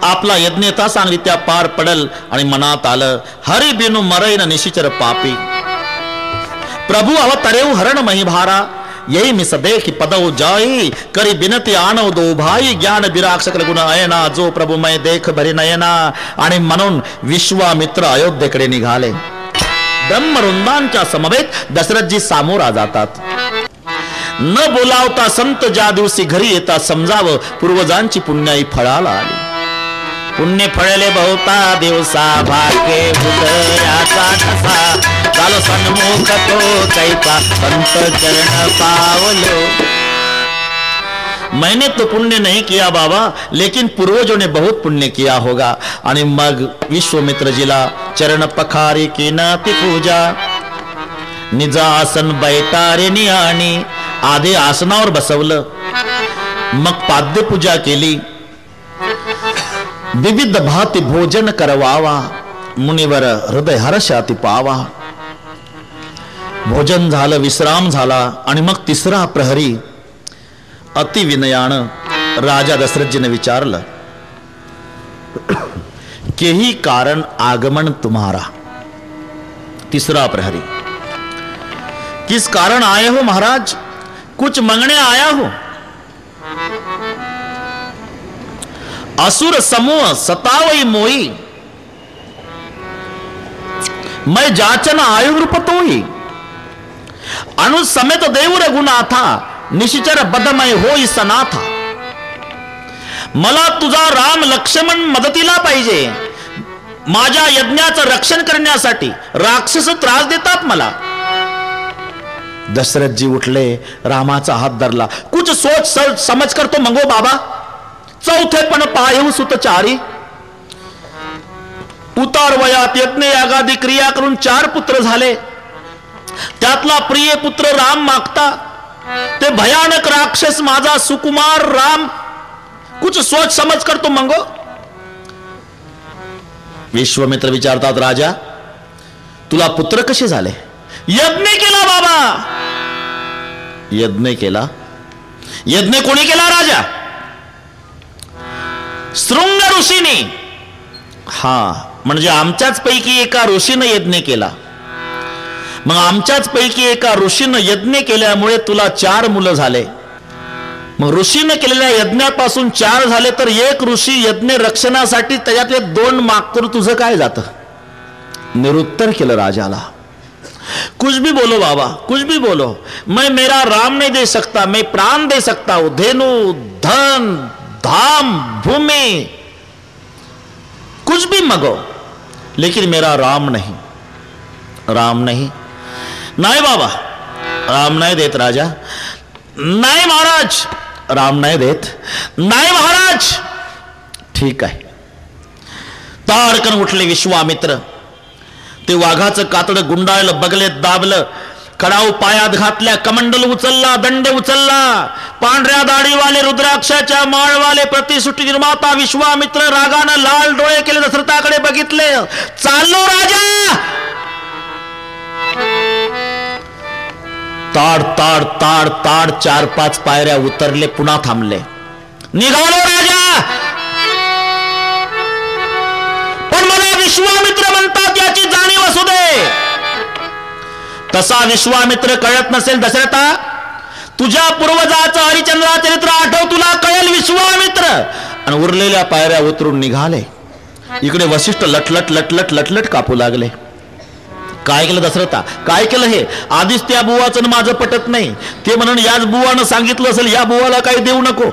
आपला यज्ञ तासांरित्या पार पडल. आणि मनात आलं हरि बिनु मरैन निशिचर पापी. प्रभु अवतरेऊ हरण मही भारा, यही मिस देखी पदव जाई. करी बिनती आणव दो भाई, ज्ञान बिराक्षक गुण अयना, जो प्रभु मैं देख भरी नयना. आणि म्हणून विश्वामित्र अयोध्येकडे निघाले. ब्रह्मवृंदांच्या समवेत दशरथजी सामोरा जातात. न बोलावता संत ज्या दिवशी घरी येतात समजावं पूर्वजांची पुण्याई फळाला आली. पुण्य फळले बहुता दिवसा, भाके हृदयाचा ठसा. झालो सन्मुख तो कैसा, संत चरण पावलो. मैंने तो पुण्य नहीं किया बाबा, लेकिन पूर्वजों ने बहुत पुण्य किया होगा. आणि मग विश्वामित्र जीला चरण पखारी की नाती पूजा. निज आसन बैठारे नियाणी, आधी आसनावर बसवलं. मग पाद्य पूजा केली. विविध भाती भोजन करवावा, मुनिवर हृदय हर्षाती पावा. भोजन झालं, विश्राम झाला आणि मग 3रा प्रहरी अति विनयानं राजा दशरथजीने विचारलं, केही कारण आगमन तुम्हारा. 3रा प्रहरी, किस कारण आए हो महाराज? कुछ मंगने आया हो? असुर समूह सतावई मोई, मैं जाचन आयुर्पतोई. अनु समेत देव रघुनाथा, निशिचर बदमय होई सनाथा. मला तुझा राम लक्ष्मण मदतीला पाहिजे. माझ्या यज्ञाचं रक्षण करण्यासाठी राक्षस त्रास देतात मला. दशरथजी उठले, रामाचा हात धरला. कुछ सोच समझ कर तो मंगो बाबा. चौथेपण पायहू सुतचारी. उतार वयात यज्ञ यागादी क्रिया करून 4 पुत्र झाले. त्यातला प्रिय पुत्र राम मागता. ते भयानक राक्षस माझा सुकुमार राम. कुछ सोच समझ कर तो मंगो. विश्वामित्र विचारतात, राजा तुला पुत्र कसे झाले? यज्ञ केला बाबा. यज्ञ केला? यज्ञ कोणी केला राजा? शृंग ऋषीने. हा, म्हणजे आमच्याच पैकी एका ऋषीने यज्ञ केला. मग आमच्याच पैकी एका ऋषीनं यज्ञ केल्यामुळे तुला 4 मुलं झाले. मग ऋषीनं केलेल्या यज्ञापासून 4 झाले तर एक ऋषी यज्ञ रक्षणासाठी त्याच्यातले 2 मागतो, तुझं काय जातं? निरुत्तर केलं राजाला. कुछ भी बोलो बाबा, कुछ भी बोलो, मैं मेरा राम नहीं दे सकता, मैं प्राण दे सकता हूं. धेनु धन धाम भूमि कुछ भी मगो, लेकिन मेरा राम नहीं. राम नहीं. नाही बाबा, राम नाही देत राजा. नाही महाराज, राम नाही देत. नाही महाराज. ठीक आहे. ताडकन उठले विश्वामित्र. ते वाघाचं कातडं गुंडाळलं, बगलेत दाबलं, कडाऊ पायात घातल्या, कमंडल उचलला, दंड उचलला. पांढऱ्या दाढीवाले, रुद्राक्षाच्या माळवाले, प्रतिसृष्टी निर्माता विश्वामित्र रागानं लाल डोळे केले दशरथाकडे बघितले. चाललो राजा. ताड ताड ताड ताड 4-5 पायऱ्या उतरले, पुन्हा थांबले. निघालो राजा. पण मला विश्वामित्र म्हणतात याची जाणीव असू दे. तसा विश्वामित्र कळत नसेल दशरथा, तुझ्या पूर्वजाचं हरिश्चंद्र चरित्र आठव, तुला कळेल विश्वामित्र. आणि उरलेल्या पायऱ्या उतरून निघाले. इकडे वसिष्ठ लटलट लटलट लटलट कापू लागले. काय केलं दशरथा, काय केलं हे? आधीच त्या बुवाचं माझं पटत नाही. ते म्हणून याच बुवानं सांगितलं असेल, या बुवाला काही देऊ नको.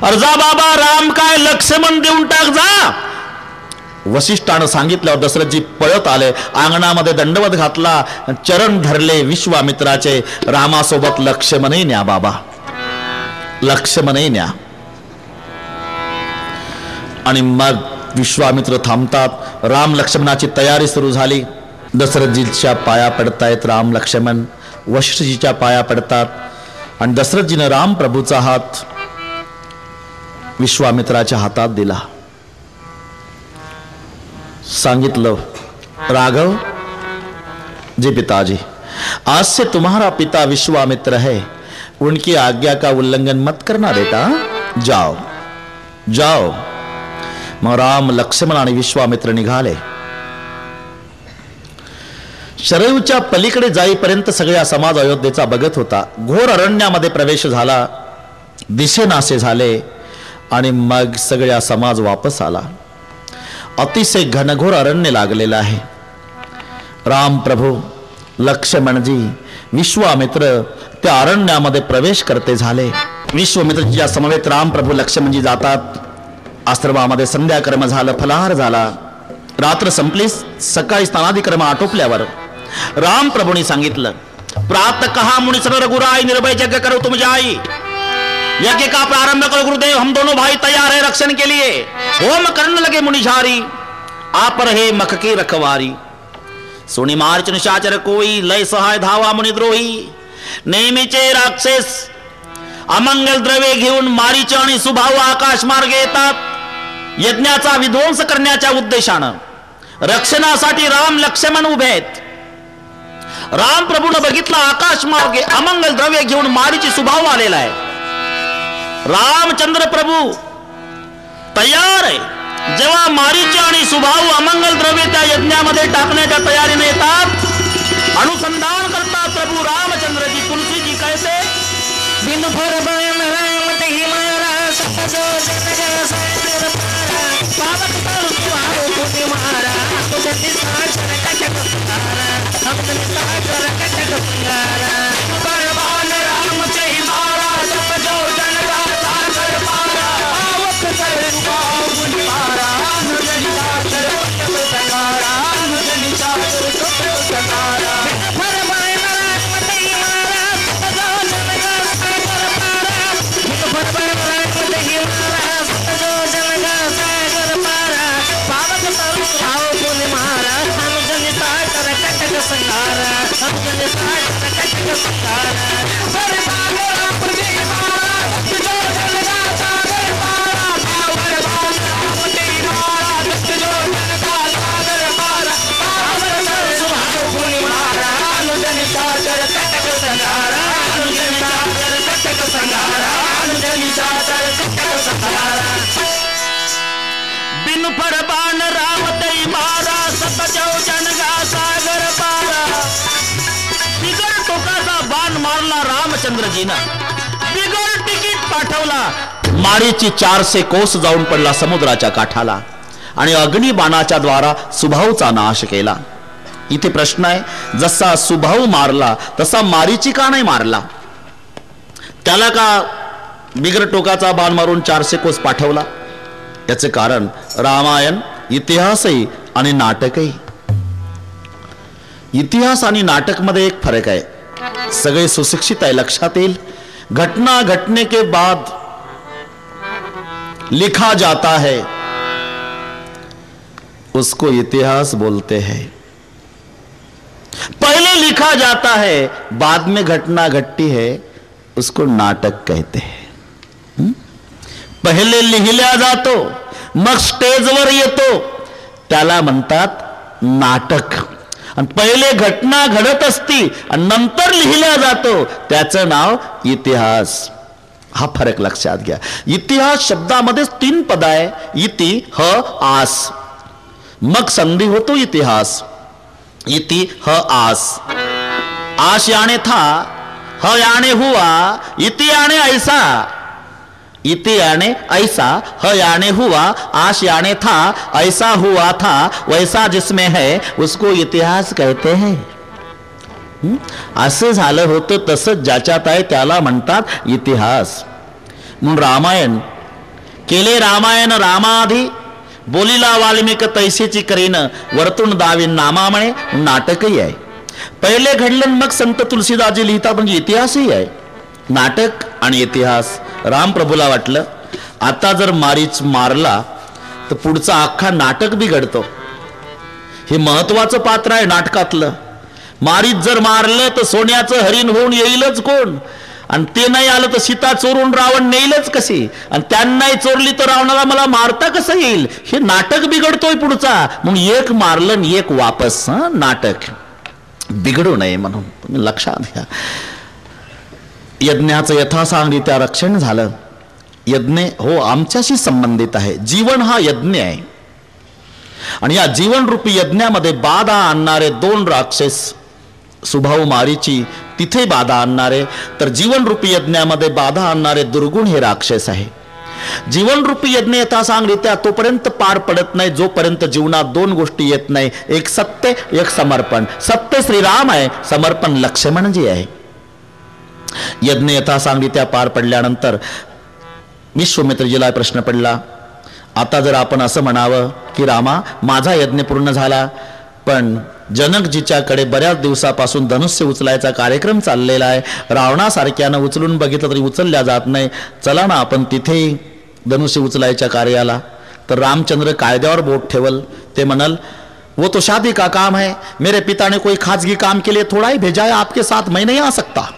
अर्जा बाबा, राम काय लक्ष्मण देऊन टाक जा. वसिष्ठानं सांगितल्यावर दशरथजी पळत आले, अंगणामध्ये दंडवत घातला, चरण धरले विश्वामित्राचे. रामासोबत लक्ष्मणही न्या बाबा, लक्ष्मणही न्या. आणि मग विश्वामित्र थांबतात. राम लक्ष्मणाची तयारी सुरू झाली. दशरथजीच्या पाया पडतायत राम लक्ष्मण, वशिष्ठजीच्या पाया पडतात. आणि दशरथजीनं राम प्रभूचा हात विश्वामित्राच्या हातात दिला. सांगितलं, राघव जी पिताजी, आज से तुम्हारा पिता विश्वामित्र है, उनकी आज्ञा का उल्लंघन मत करना बेटा, जाओ जाओ. मग राम लक्ष्मण आणि विश्वामित्र निघाले. शरयूच्या पलीकडे जाईपर्यंत सगळा समाज अयोध्येचा बघत होता. घोर अरण्यामध्ये प्रवेश झाला, दिसेनासे झाले. आणि मग सगळा समाज वापस आला. अतिशय घनघोर अरण्य लागलेलं आहे. राम प्रभू, लक्ष्मणजी, विश्वामित्र त्या अरण्यामध्ये प्रवेश करते झाले. विश्वामित्रच्या समवेत राम प्रभू लक्ष्मणजी जातात. आश्रमामध्ये संध्याकर्म झालं, फलाहार झाला. रात्र संपली. सकाळी स्नानादिकर्म आटोपल्यावर राम प्रभूंनी सांगितलं, प्रात कहा मुनि सर रघुराई, निर्भय यज्ञ करो तुम जाई. यज्ञ का प्रारंभ करो गुरुदेव, हम दोनों भाई तैयार है रक्षण के लिए. होम करने लगे मुनिझारी, आप रहे मख की रखवारी. सुनि मार्च निशाचर कोई, लय सहाय धावा मुनिद्रोही. नेहमीचे राक्षस अमंगल द्रव्ये घेऊन मारीच आणि सुभाव आकाश मार्गे येतात. यज्ञाचा विध्वंस करण्याच्या उद्देशानं रक्षणासाठी राम लक्ष्मण उभे आहेत. राम प्रभूनं बघितलं, आकाश मार्गे अमंगल द्रव्ये घेऊन मारीची सुभाव आलेला आहे. रामचंद्र प्रभू तयार आहे. जेव्हा मारीची आणि सुभाव अमंगल द्रव्ये त्या यज्ञामध्ये टाकण्याच्या तयारीने येतात, अनुसंधान करतात प्रभू रामचंद्रजी. तुलसीजी कैसे बिन फर बयन राम तेहि मारा, सपजो जग सागर पारा. पावक तरु सुहाओ तुझे मारा, तुझे सागर कटक संगारा. हम सागर कटक संगारा. बलवान राम तेहि मारा, सपजो जग सागर पारा. पावक तरु सुहाओ तुझे मारा, तुझे सागर कटक संगारा. तुझे सागर कटक संगारा. फर बयन राम तेहि मारा, सपजो जग सागर पारा. फर बयन राम तेहि मारा, सपजो जग सागर पारा. पावक तरु सुहाओ तुझे मारा, तुझे सागर कटक संगारा. तुझे सागर कटक संगारा. फर बयन राम तेहि मारा, सपजो जग सागर पारा. पावर राम तेहि मारा, सपजो जग सागर पारा. पावर तरु सुहाओ तुझे मारा, तुझे सागर कटक संगारा. तुझे सागर कटक संगारा. तुझे सागर कटक संगारा. बिन फर बाण राम तेहि मारा, सपजो जनगा सागर पारा. बिगर टोकाचा बाण मारला रामचंद्रजीनं, बिगर तिकीट पाठवला. मारीची 400 कोस जाऊन पडला समुद्राच्या काठाला आणि अग्निबाणाच्या द्वारा सुभाऊचा नाश केला. इथे प्रश्न आहे, जसा सुभाऊ मारला तसा मारीची का नाही मारला? त्याला का बिगर टोकाचा बाण मारून 400 कोस पाठवला? याचे कारण रामायण इतिहासही आणि नाटकही. इतिहास आणि नाटक मध्ये एक फरक आहे. सगळे सुशिक्षित आहे, लक्षात येईल. घटना घटने के बाद लिखा जाता है, उसको इतिहास बोलते हैं. पहले लिखा जाता है, बाद में घटना घटती है, उसको नाटक कहते हैं. पहिले लिहिल्या जातो, मग स्टेजवर येतो, त्याला म्हणतात नाटक. आणि पहिले घटना घडत असती आणि नंतर लिहिल्या जातो, त्याचं नाव इतिहास. हा फरक लक्षात घ्या. इतिहास शब्दामध्येच 3 पद आहे, इति, ह, आस. मग संधी होतो इतिहास. इति ह आस, आश याने था, ह याने हुआ, इति याने ऐसा, इति याने ऐसा, ह याने हुआ, आश याने था, ऐसा हुआ था, वैसा जिसमें है उसको इतिहास कहते हैं. असं झालं होतं तसंच ज्याच्यात आहे त्याला म्हणतात इतिहास. म्हणून रामायण केले रामायण रामाधी, बोलिला वाल्मिक तैसेची करीन, वर्तुन दावीन नामा म्हणे. नाटकही आहे. पहिले घडलं मग संत तुलसीदासजी लिहितात म्हणजे इतिहासही आहे. नाटक आणि इतिहास. रामप्रभूला वाटलं आता जर मारीच मारला तर पुढचा अख्खा नाटक बिघडतो. हे महत्वाचं पात्र आहे नाटकातलं. मारीच जर मारलं तर सोन्याचं हरिण होऊन येईलच कोण, आणि ते नाही आलं तर सीता चोरून रावण नेईलच कशी, आणि त्यांनाही चोरली तर रावणाला मला मारता कसं येईल. हे नाटक बिघडतोय पुढचा. म्हणून एक मारलं आणि एक वापस. नाटक बिघडू नये म्हणून तुम्ही लक्षात घ्या. यज्ञाचं यथासांगरित्या रक्षण झालं. यज्ञ हो आमच्याशी संबंधित आहे. जीवन हा यज्ञ आहे, आणि या जीवन रूपी यज्ञामध्ये बाधा आणणारे दोन राक्षस, सुभाऊ मारीची तिथे बाधा आणणारे, तर जीवन रूपी यज्ञामध्ये बाधा आणणारे दुर्गुण हे राक्षस आहे. जीवन रूपी यज्ञ यथासांगरित्या तोपर्यंत पार पडत नाही जोपर्यंत जीवनात दोन गोष्टी येत नाही. एक सत्य, एक समर्पण. सत्य श्रीराम आहे, समर्पण लक्ष्मणजी आहे. यज्ञ यथासांगरित्या पार पडल्यानंतर विश्वामित्रजीला प्रश्न पडला, आता जर आपण असं म्हणावं की रामा माझा यज्ञ पूर्ण झाला, पण जनकजीच्याकडे बऱ्याच दिवसापासून धनुष्य उचलायचा कार्यक्रम चाललेला आहे, रावणासारख्यानं उचलून बघितलं तरी उचलल्या जात नाही, चला ना आपण तिथे धनुष्य उचलायच्या कार्याला. तर रामचंद्र कायद्यावर बोट ठेवल. ते म्हणाल वो तो शादी का काम है, मेरे पिता ने कोई खाजगी काम के लिए थोड़ा ही भेजा है, आपके साथ मैं नहीं आ सकता.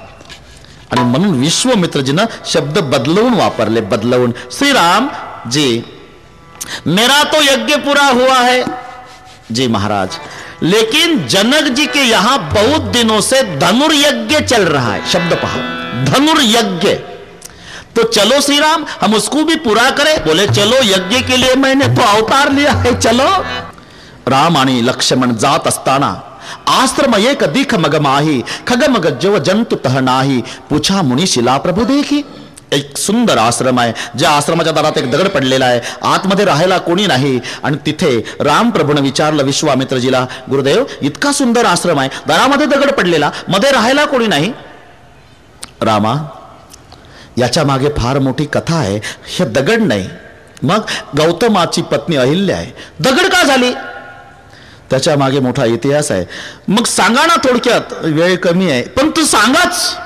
आणि म्हणून विश्वामित्रजीनं शब्द बदलवून वापरले. बदलवून श्रीराम जी मेरा तो यज्ञ पूरा हुआ है जी महाराज, लेकिन जनक जी के यहां बहुत दिनों से धनुर्यज्ञ चल रहा है. शब्द पहा, धनुर्यज्ञ. तो चलो श्री राम हम उसको भी पूरा करें. बोले चलो, यज्ञ के लिए मैंने तो अवतार लिया है, चलो. राम आणि लक्ष्मण जात असताना आश्रम एक दिख मग माही, खगमग जव जंतु तह नाही, पूछा मुनी शिला प्रभु देखी. एक सुंदर आश्रम आहे. ज्या आश्रमाच्या दारात एक दगड पडलेला आहे, आतमध्ये राहायला कोणी नाही, आणि तिथे रामप्रभूने विचारलं विश्वामित्रजीला, गुरुदेव इतका सुंदर आश्रम आहे, दारामध्ये दगड पडलेला, मध्ये राहायला कोणी नाही. रामा याच्या मागे फार मोठी कथा आहे. हे दगड नाही, मग गौतमाची पत्नी अहिल्या आहे. दगड का झाली त्याच्या मागे मोठा इतिहास आहे. मग सांगा ना थोडक्यात, वेळ कमी आहे पण तू सांगाच.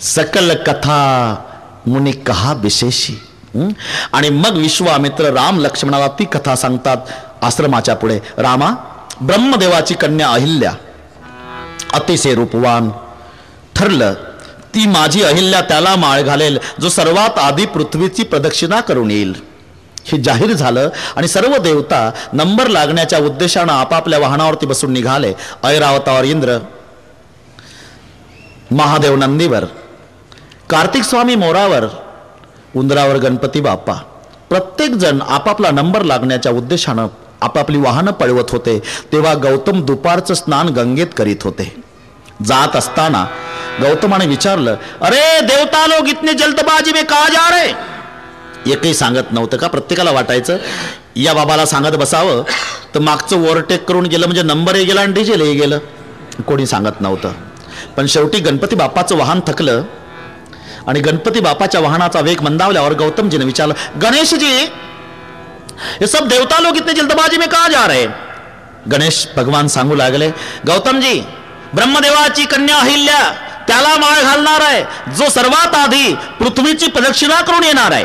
सकल कथा मुनी कहा विशेषी. आणि मग विश्वामित्र राम लक्ष्मणाला ती कथा सांगतात आश्रमाच्या पुढे. रामा ब्रह्मदेवाची कन्या अहिल्या अतिशय रूपवान. ठरलं ती माझी अहिल्या त्याला माळ घालेल जो सर्वात आधी पृथ्वीची प्रदक्षिणा करून येईल. हे जाहीर झालं आणि सर्व देवता नंबर लागण्याच्या उद्देशानं आपापल्या वाहनावरती बसून निघाले. ऐरावतावर इंद्र, महादेव नंदीवर, कार्तिक स्वामी मोरावर, उंदरावर गणपती बाप्पा. प्रत्येक जण आपापला नंबर लागण्याच्या उद्देशानं आपापली वाहनं पळवत होते. तेव्हा गौतम दुपारचं स्नान गंगेत करीत होते. जात असताना गौतमाने विचारलं, अरे देवता लोग इतने जल्दबाजी में कहा जा रहे. एकही सांगत नव्हतं का? प्रत्येकाला वाटायचं या बाबाला सांगत बसावं तर मागचं ओव्हरटेक करून गेलं म्हणजे नंबरही गेला आणि डिझेलही गेलं. कोणी सांगत नव्हतं. पण शेवटी गणपती बाप्पाचं वाहन थकलं आणि गणपती बाप्पाच्या वाहनाचा वेग मंदावल्यावर गौतमजीने विचारलं, गणेश जी ये सब देवता लोग इतने जल्दबाजी में कहा जा रहे. गणेश भगवान सांगू लागले, गौतम जी ब्रह्मदेवाची कन्या अहिल्या त्याला माळ घालणार आहे जो सर्वात आधी पृथ्वीची प्रदक्षिणा करून येणार आहे.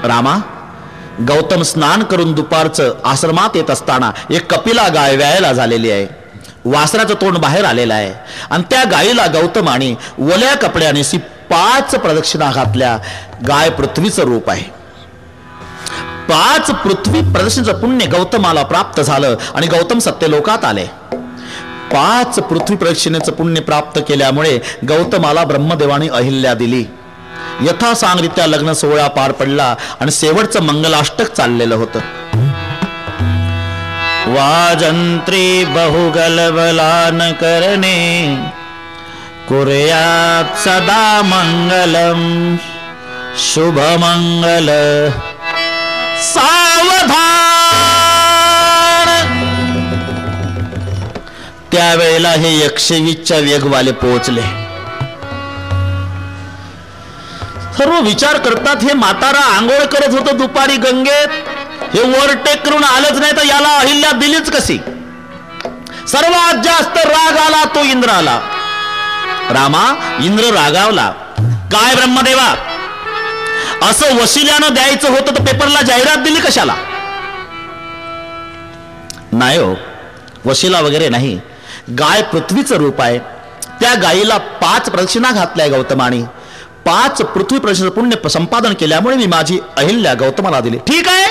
रामा गौतम स्नान करून दुपारचं आश्रमात येत असताना एक कपिला गाय व्यायला झालेली आहे. वासराचं तोंड बाहेर आलेलं आहे आणि त्या गायीला गौतमाने ओल्या कपड्याने 5 प्रदक्षिणा घातल्या. गाय पृथ्वीचं रूप आहे. 5 पृथ्वी प्रदक्षिणेचं पुण्य गौतमाला प्राप्त झालं आणि गौतम सत्यलोकात आले. 5 पृथ्वी प्रदक्षिणेचं पुण्य प्राप्त केल्यामुळे गौतमाला ब्रह्मदेवाने अहिल्या दिली. यथासांगरित्या लग्न सोहळा पार पडला आणि शेवटचं मंगलाष्टक चाललेलं होतं. वाजंत्री बहुगलबलान करणे कुर्यात सदा मंगलम शुभ मंगल सावधान. त्यावेळेला हे 120च्या वेगवाले पोहोचले. सर्व विचार करतात, हे म्हातारा आंघोळ करत होतं दुपारी गंगेत, हे ओव्हरटेक करून आलंच नाही तर याला अहिल्या दिलीच कशी. सर्वात जास्त राग आला तो इंद्राला. रामा, इंद्र रागावला. काय ब्रह्मदेवा, असं वशिल्यानं द्यायचं होतं तर पेपरला जाहिरात दिली कशाला? नाही हो, वशिला वगैरे नाही. गाय पृथ्वीचं रूप आहे. त्या गायीला 5 प्रदक्षिणा घातल्या गौतमाने. 5 पृथ्वी प्रदक्षिणा पुण्य संपादन केल्यामुळे मी माझी अहिल्या गौतमाला दिली. ठीक आहे,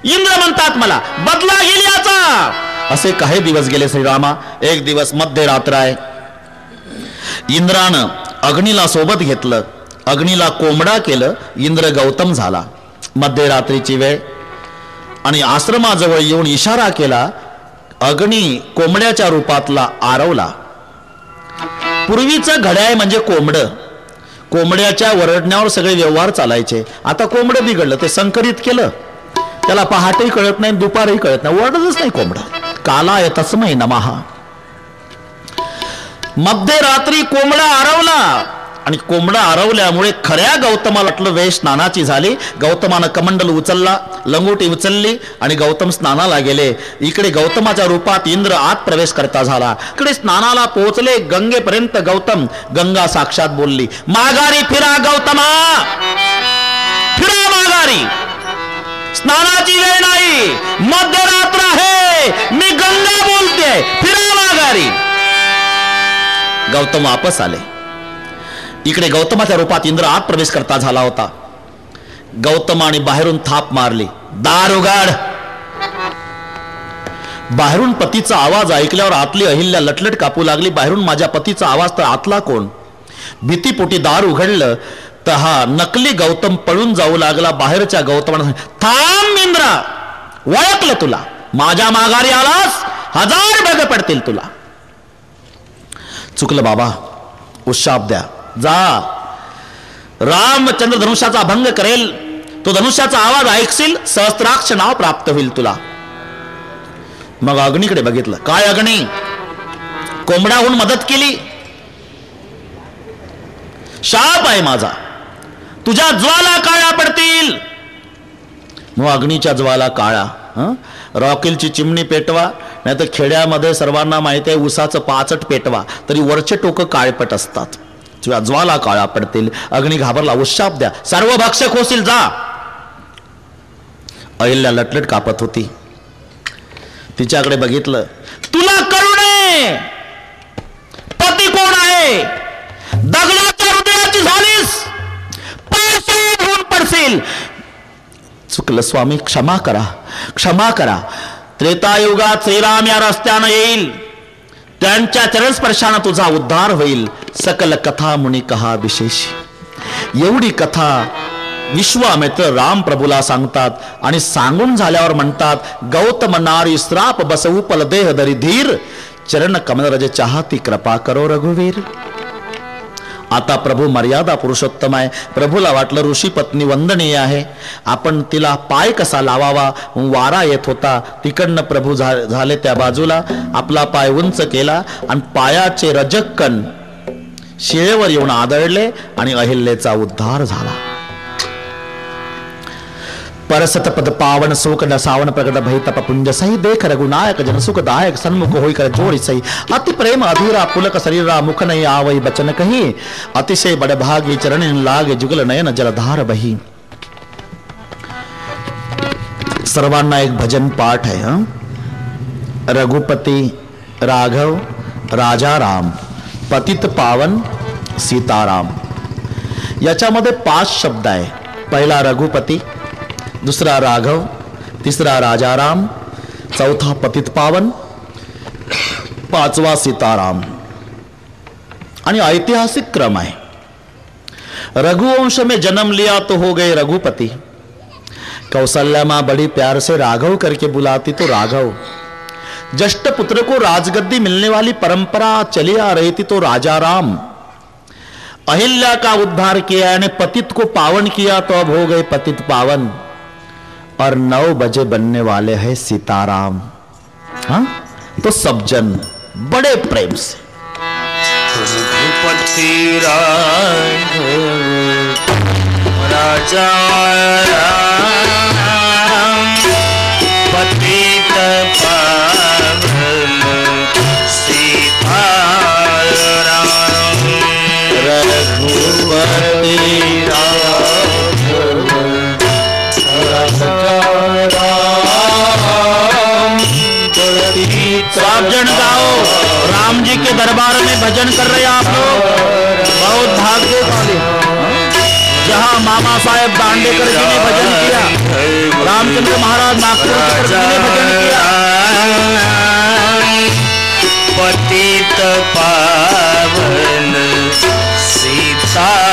इंद्र म्हणतात मला बदला घेईल याचा. असे काही दिवस गेले श्रीरामा. एक दिवस मध्यरात्र आहे. इंद्रानं अग्नीला सोबत घेतलं. अग्नीला कोंबडा केलं. इंद्र गौतम झाला. मध्यरात्रीची वेळ आणि आश्रमाजवळ येऊन इशारा केला. अग्नी कोंबड्याच्या रूपातला आरवला. पूर्वीचं घड्याळ म्हणजे कोंबड. कोंबड्याच्या वरडण्यावर सगळे व्यवहार चालायचे. आता कोंबड बिघडलं, ते संकरित केलं. त्याला पहाटेही कळत नाही, दुपारही कळत नाही, वरडतच नाही कोंबड. कालाय तस्मै नमः. मध्यरात्री कोंबडा आरवला आणि कोंबडा आरवल्यामुळे खऱ्या गौतमाला वाटलं वेळ स्नानाची झाली. गौतमानं कमंडल उचलला, लंगोटी उचलली आणि गौतम स्नानाला गेले. इकडे गौतमाच्या रूपात इंद्र आत प्रवेश करता झाला. इकडे स्नानाला पोहोचले. गंगेपर्यंत गौतम. गंगा साक्षात बोलली, माघारी फिरा गौतमा, फिरा माघारी. स्नानाची वेळ नाही, मध्यरात्र आहे, मी गंगा बोलते, फिरा माघारी. गौतम वापस आले. इकडे गौतमाच्या रूपात इंद्र आत प्रवेश करता झाला होता. गौतमाने बाहेरून थाप मारली, दार उघाड. बाहेरून पतीचा आवाज ऐकल्यावर आतली अहिल्या लटलट कापू लागली. बाहेरून माझ्या पतीचा आवाज, तर आतला कोण? भीतीपोटी दार उघडलं तर हा नकली गौतम पळून जाऊ लागला. बाहेरच्या गौतमाने, थांब इंद्रा, ओळखलं तुला, माझ्या माघारी आलास 1000 बग पडतील तुला. चुकलं बाबा, उशाप द्या, जा. रामचंद्र धनुष्याचा भंग करेल, तो धनुष्याचा आवाज ऐकशील, सहस्त्राक्ष नाव प्राप्त होईल तुला. मग अग्नीकडे बघितलं. काय अग्नी, कोंबड्याहून मदत केली, शाप आहे माझा, तुझ्या ज्वाला काळ्या पडतील. मग अग्नीच्या ज्वाला काळा. रॉकेलची चिमणी पेटवा, नाही तर खेड्यामध्ये सर्वांना माहिती आहे उसाचं पाचट पेटवा, तरी वरचे टोक काळपट असतात. तुझ्या ज्वाला काळा पडतील. अग्नी घाबरला, उशाप द्या, सर्व भक्षक होशील, जा. अहिल्या लटलट कापत होती. तिच्याकडे बघितलं. तुला करुणे पती कोण आहे? दगडाच्या हृदयाची झालीस, पैसे घेऊन पडशील. चुकलं स्वामी, क्षमा करा, क्षमा करा. त्रेतायुगात श्रीराम या रस्त्यानं येईल, त्यांच्या चरणस्पर्शानं तुझा उद्धार होईल. सकल कथा मुनी कहा विशेष. एवढी कथा विश्वामित्र राम प्रभूला सांगतात आणि सांगून झाल्यावर म्हणतात, गौतम नारी श्राप बसवू पल देह दरी धीर, चरण कमल रज चाहती कृपा करो रघुवीर. आता प्रभू मर्यादा पुरुषोत्तम आहे. प्रभूला वाटलं ऋषी पत्नी वंदनीय आहे, आपण तिला पाय कसा लावावा. वारा येत होता, तिकडनं प्रभू झाले त्या बाजूला. आपला पाय उंच केला आणि पायाचे रजक्कन शिळेवर येऊन आदळले आणि अहिल्याचा उद्धार झाला. परसत पद पावन शोक न सावन प्रगट भई तप पुंज सही देख रघुनायक जन सुखदायक सन्मुख होई कर जोड़ी सही. अति प्रेम अधीरा पुलक शरीरा मुख नहीं आवई बचन कही, अतिशय बड़ भागी चरण लागे जुगल नयन जलधार बही. सर्वांना एक भजन पाठ है. रघुपति राघव राजा राम, पतित पावन सीताराम. याच्यामध्ये 5 शब्द आहे. पहिला रघुपती, दुसरा राघव, तिसरा राजाराम, चौथा पतित पावन, 5वां सीताराम. आणि ऐतिहासिक क्रम आहे. रघुवंश में जन्म लिया तो हो गए रघुपति, कौशल्या मां बड़ी प्यार से राघव करके बुलाती तो राघव. ज्येष्ठ पुत्र को राजगद्दी मिलने वाली परंपरा चली आ रही थी, तो राजा राम अहिल्या का उद्धार किया, यानी पतित को पावन किया, तो अब हो गए पतित पावन। और 9 बजे बनने वाले हैं सीताराम। हाँ, तो सब जन बड़े प्रेम से रघुपति राजा पतित पावन सीताराम, रघुपति सब जन गाओ, राम जी के दरबार में भजन कर रहे हैं आप लोग, बहुत भाग्यशाली। जहां मामा साहेब दांडेकर जी ने भजन किया, रामचंद्र महाराज नागपुर जी ने भजन किया। पतित पावन सीताराम,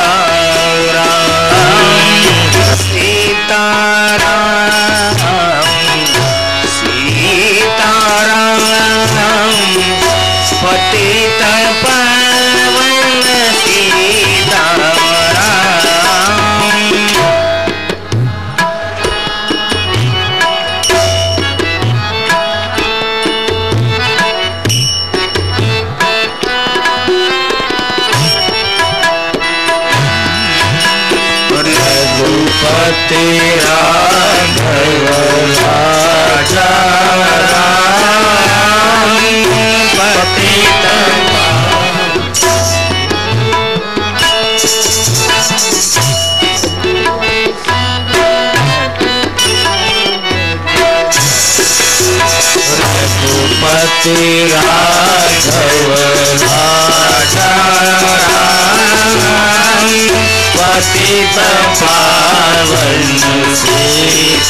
सीताराम, सीताराम, पतित पावन सीताराम। रघुपति राघव राजा राम, पतित रघुपति राघव राजा राम, पतित पावन सीताराम।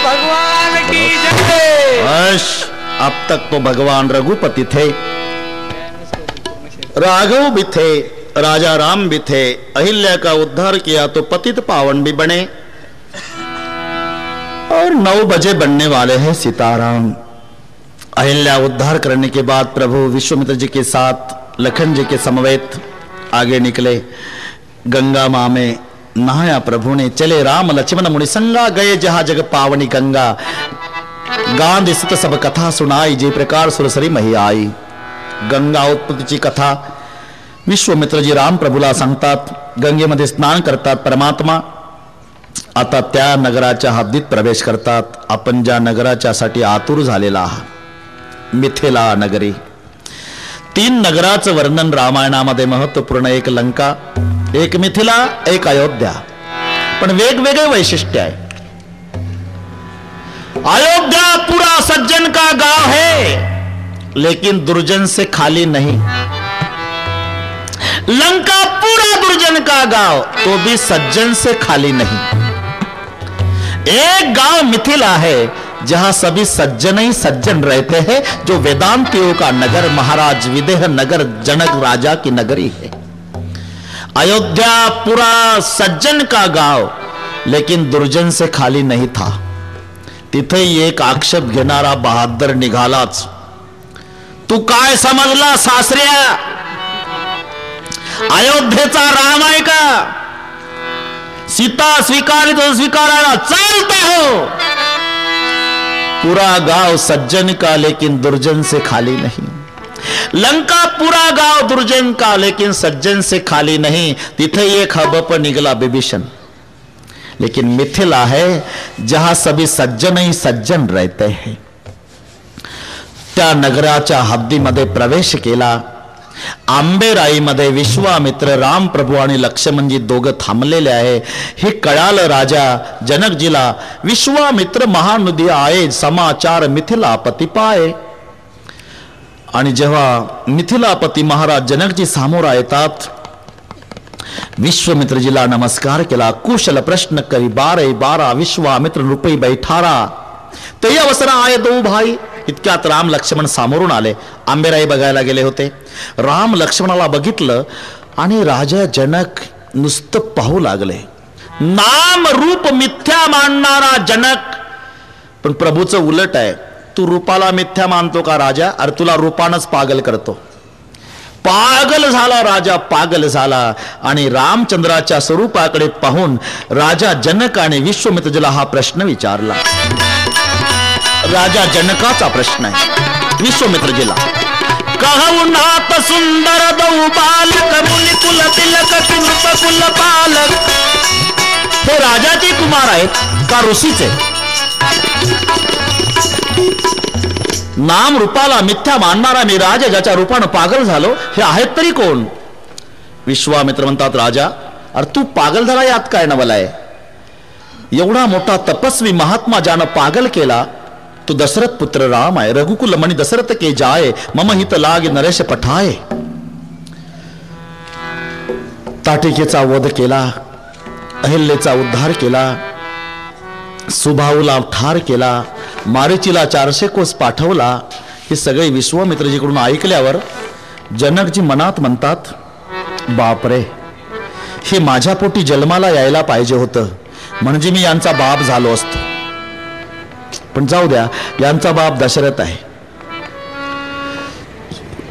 भगवान की जय। बस अब तक तो भगवान रघुपति थे, राघव भी थे, राजा राम भी थे। अहिल्या का उद्धार किया तो पतित पावन भी बने, और 9 बजे बनने वाले हैं सीताराम। अहिल्या उद्धार करने के बाद प्रभु विश्वामित्र जी के साथ लखन जी के समवेत आगे निकले। गंगा मां में नहाया प्रभु ने, चले राम लक्ष्मण मुनि संगा, गए जहां जग पावनी गंगा। गांध स्थित सब कथा सुनाई, जे प्रकार सुरसरी मही आई। गंगा उत्पत्तीची कथा विश्वामित्र जी राम प्रभूला सांगतात। गंगेमध्ये स्नान करतात परमात्मा। आता त्या नगराच्या हद्दीत प्रवेश करतात। आपण ज्या नगराच्या साठी आतुर झालेला आहात, मिथिला नगरी। 3 नगराचं वर्णन रामायणामध्ये महत्वपूर्ण, एक लंका, एक मिथिला, एक अयोध्या, पण वेगवेगळे वैशिष्ट्य आहे। अयोध्या पूरा सज्जन का गांव है, लेकिन दुर्जन से खाली नहीं। लंका पूरा दुर्जन का गांव, तो भी सज्जन से खाली नहीं। एक गांव मिथिला है, जहां सभी सज्जन ही सज्जन रहते हैं, जो वेदांतियों का नगर, महाराज विदेह नगर, जनक राजा की नगरी है। अयोध्या पूरा सज्जन का गांव, लेकिन दुर्जन से खाली नहीं था। तिथे एक आक्षेप घेणारा बहादर निघालाच। तू काय समजला सासऱ्या? अयोध्येचा राम आहे का? सीता स्वीकारित स्वीकारायला चालता हो। पूरा गांव सज्जन का, लेकिन दुर्जन से खाली नहीं। लंका पूरा गांव दुर्जन का, लेकिन सज्जन से खाली नहीं। तिथे एक हबप निगला विभीषण। लेकिन मिथिला है, जहां सभी सज्जन ही सज्जन रहते हैं। त्या नगराच्या हद्दीमध्ये प्रवेश केला। आंबेराईमध्ये विश्वामित्र, राम प्रभू आणि लक्ष्मणजी दोघं थांबलेले आहे। हे कळालं राजा जनकजीला। विश्वामित्र महानदी आहे, समाचार मिथिलापती पाये। आणि जेव्हा मिथिलापती महाराज जनकजी समोर येतात, विश्वामित्रजीला नमस्कार केला. कुशल प्रश्न करी 12 विश्वामित्र रूपी बैठारा. ते अवसर आहे दो भाई. इतक्यात राम लक्ष्मण सामोरून आले. आंबेराई बघायला गेले होते. राम लक्ष्मणाला बघितलं आणि राजा जनक नुसतं पाहू लागले. नाम रूप मिथ्या मानणारा जनक. पण प्रभूचं उलट आहे. तू रूपाला मिथ्या मानतो का राजा? अरे तुला रूपानच पागल करतो. पागल झाला राजा, पागल झाला. आणि रामचंद्राच्या स्वरूपाकडे पाहून राजा जनक आणि विश्वामित्रजीला हा प्रश्न विचारला. राजा जनकाचा प्रश्न आहे विश्वामित्रजीला. कहू नाथ सुंदर दौ बालक मुनि कुल तिलक कृप कुल पालक. हे राजाचे कुमार आहेत का ऋषीचे? नाम रूपाला मिथ्या मानणारा मी राजा ज्याच्या रूपानं पागल झालो, हे आहेत तरी कोण? विश्वामित्र म्हणतात, राजा अरे तू पागल झाला यात काय नवल आहे? एवढा मोठा तपस्वी महात्मा ज्यानं पागल केला तो दशरथ पुत्र राम आहे. रघुकुल मणि दशरथ के जाय मम हित लाग नरेश पठाय. ताटिकेचा वध केला, अहिल्याचा उद्धार केला, सुभाऊला ठार केला, मारीचीला 400 कोस पाठवला. हे सगळे विश्वामित्रजीकडून ऐकल्यावर जनकजी मनात म्हणतात, बापरे हे माझ्या पोटी जन्माला यायला पाहिजे होतं, म्हणजे मी यांचा बाप झालो असतो. पण जाऊ द्या, यांचा बाप दशरथ आहे.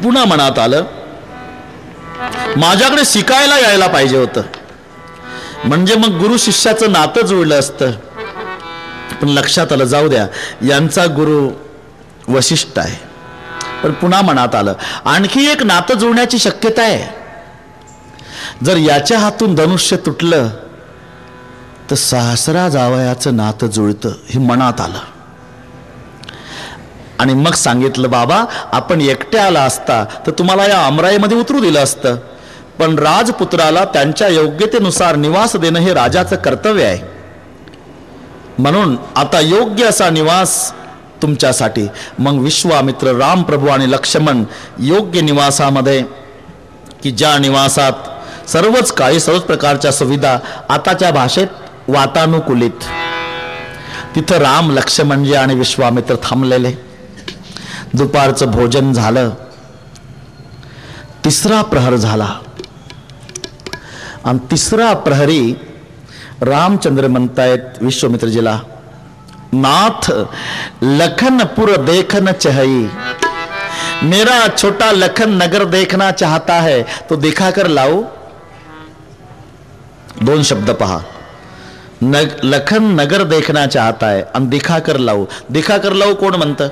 पुन्हा मनात आलं, माझ्याकडे शिकायला यायला पाहिजे होतं, म्हणजे मग गुरु शिष्याचं नातं जुळलं असतं. पण लक्षात आलं, जाऊ द्या यांचा गुरु वशिष्ठ आहे. पण पुन्हा मनात आलं, आणखी एक नातं जुळण्याची शक्यता आहे. जर याच्या हातून धनुष्य तुटलं तर सासरा जावयाचं नातं जुळतं. हे मनात आलं आणि मग सांगितलं, बाबा आपण एकटे आला असता तर तुम्हाला या अमराईमध्ये उतरू दिलं असतं, पण राजपुत्राला त्यांच्या योग्यतेनुसार निवास देणं हे राजाचं कर्तव्य आहे. म्हणून आता योग्य असा निवास तुमच्यासाठी. मग विश्वामित्र, रामप्रभू आणि लक्ष्मण योग्य निवासामध्ये, की ज्या निवासात सर्वच काळी सर्वच प्रकारच्या सुविधा, आताच्या भाषेत वातानुकूलित, तिथं राम लक्ष्मणजी आणि विश्वामित्र थांबलेले. दुपारचं भोजन झालं. तिसरा प्रहर झाला आणि तिसरा प्रहरी रामचंद्र म्हणतायत विश्वामित्रजीला, नाथ लखनपुर देखन चहई. मेरा छोटा लखन नगर देखना चाहता है तो दिखा कर लाओ. 2 शब्द पहा, लखन नगर देखना चाहता है आणि दिखा कर लाओ. दिखा कर लाओ कोण म्हणतं?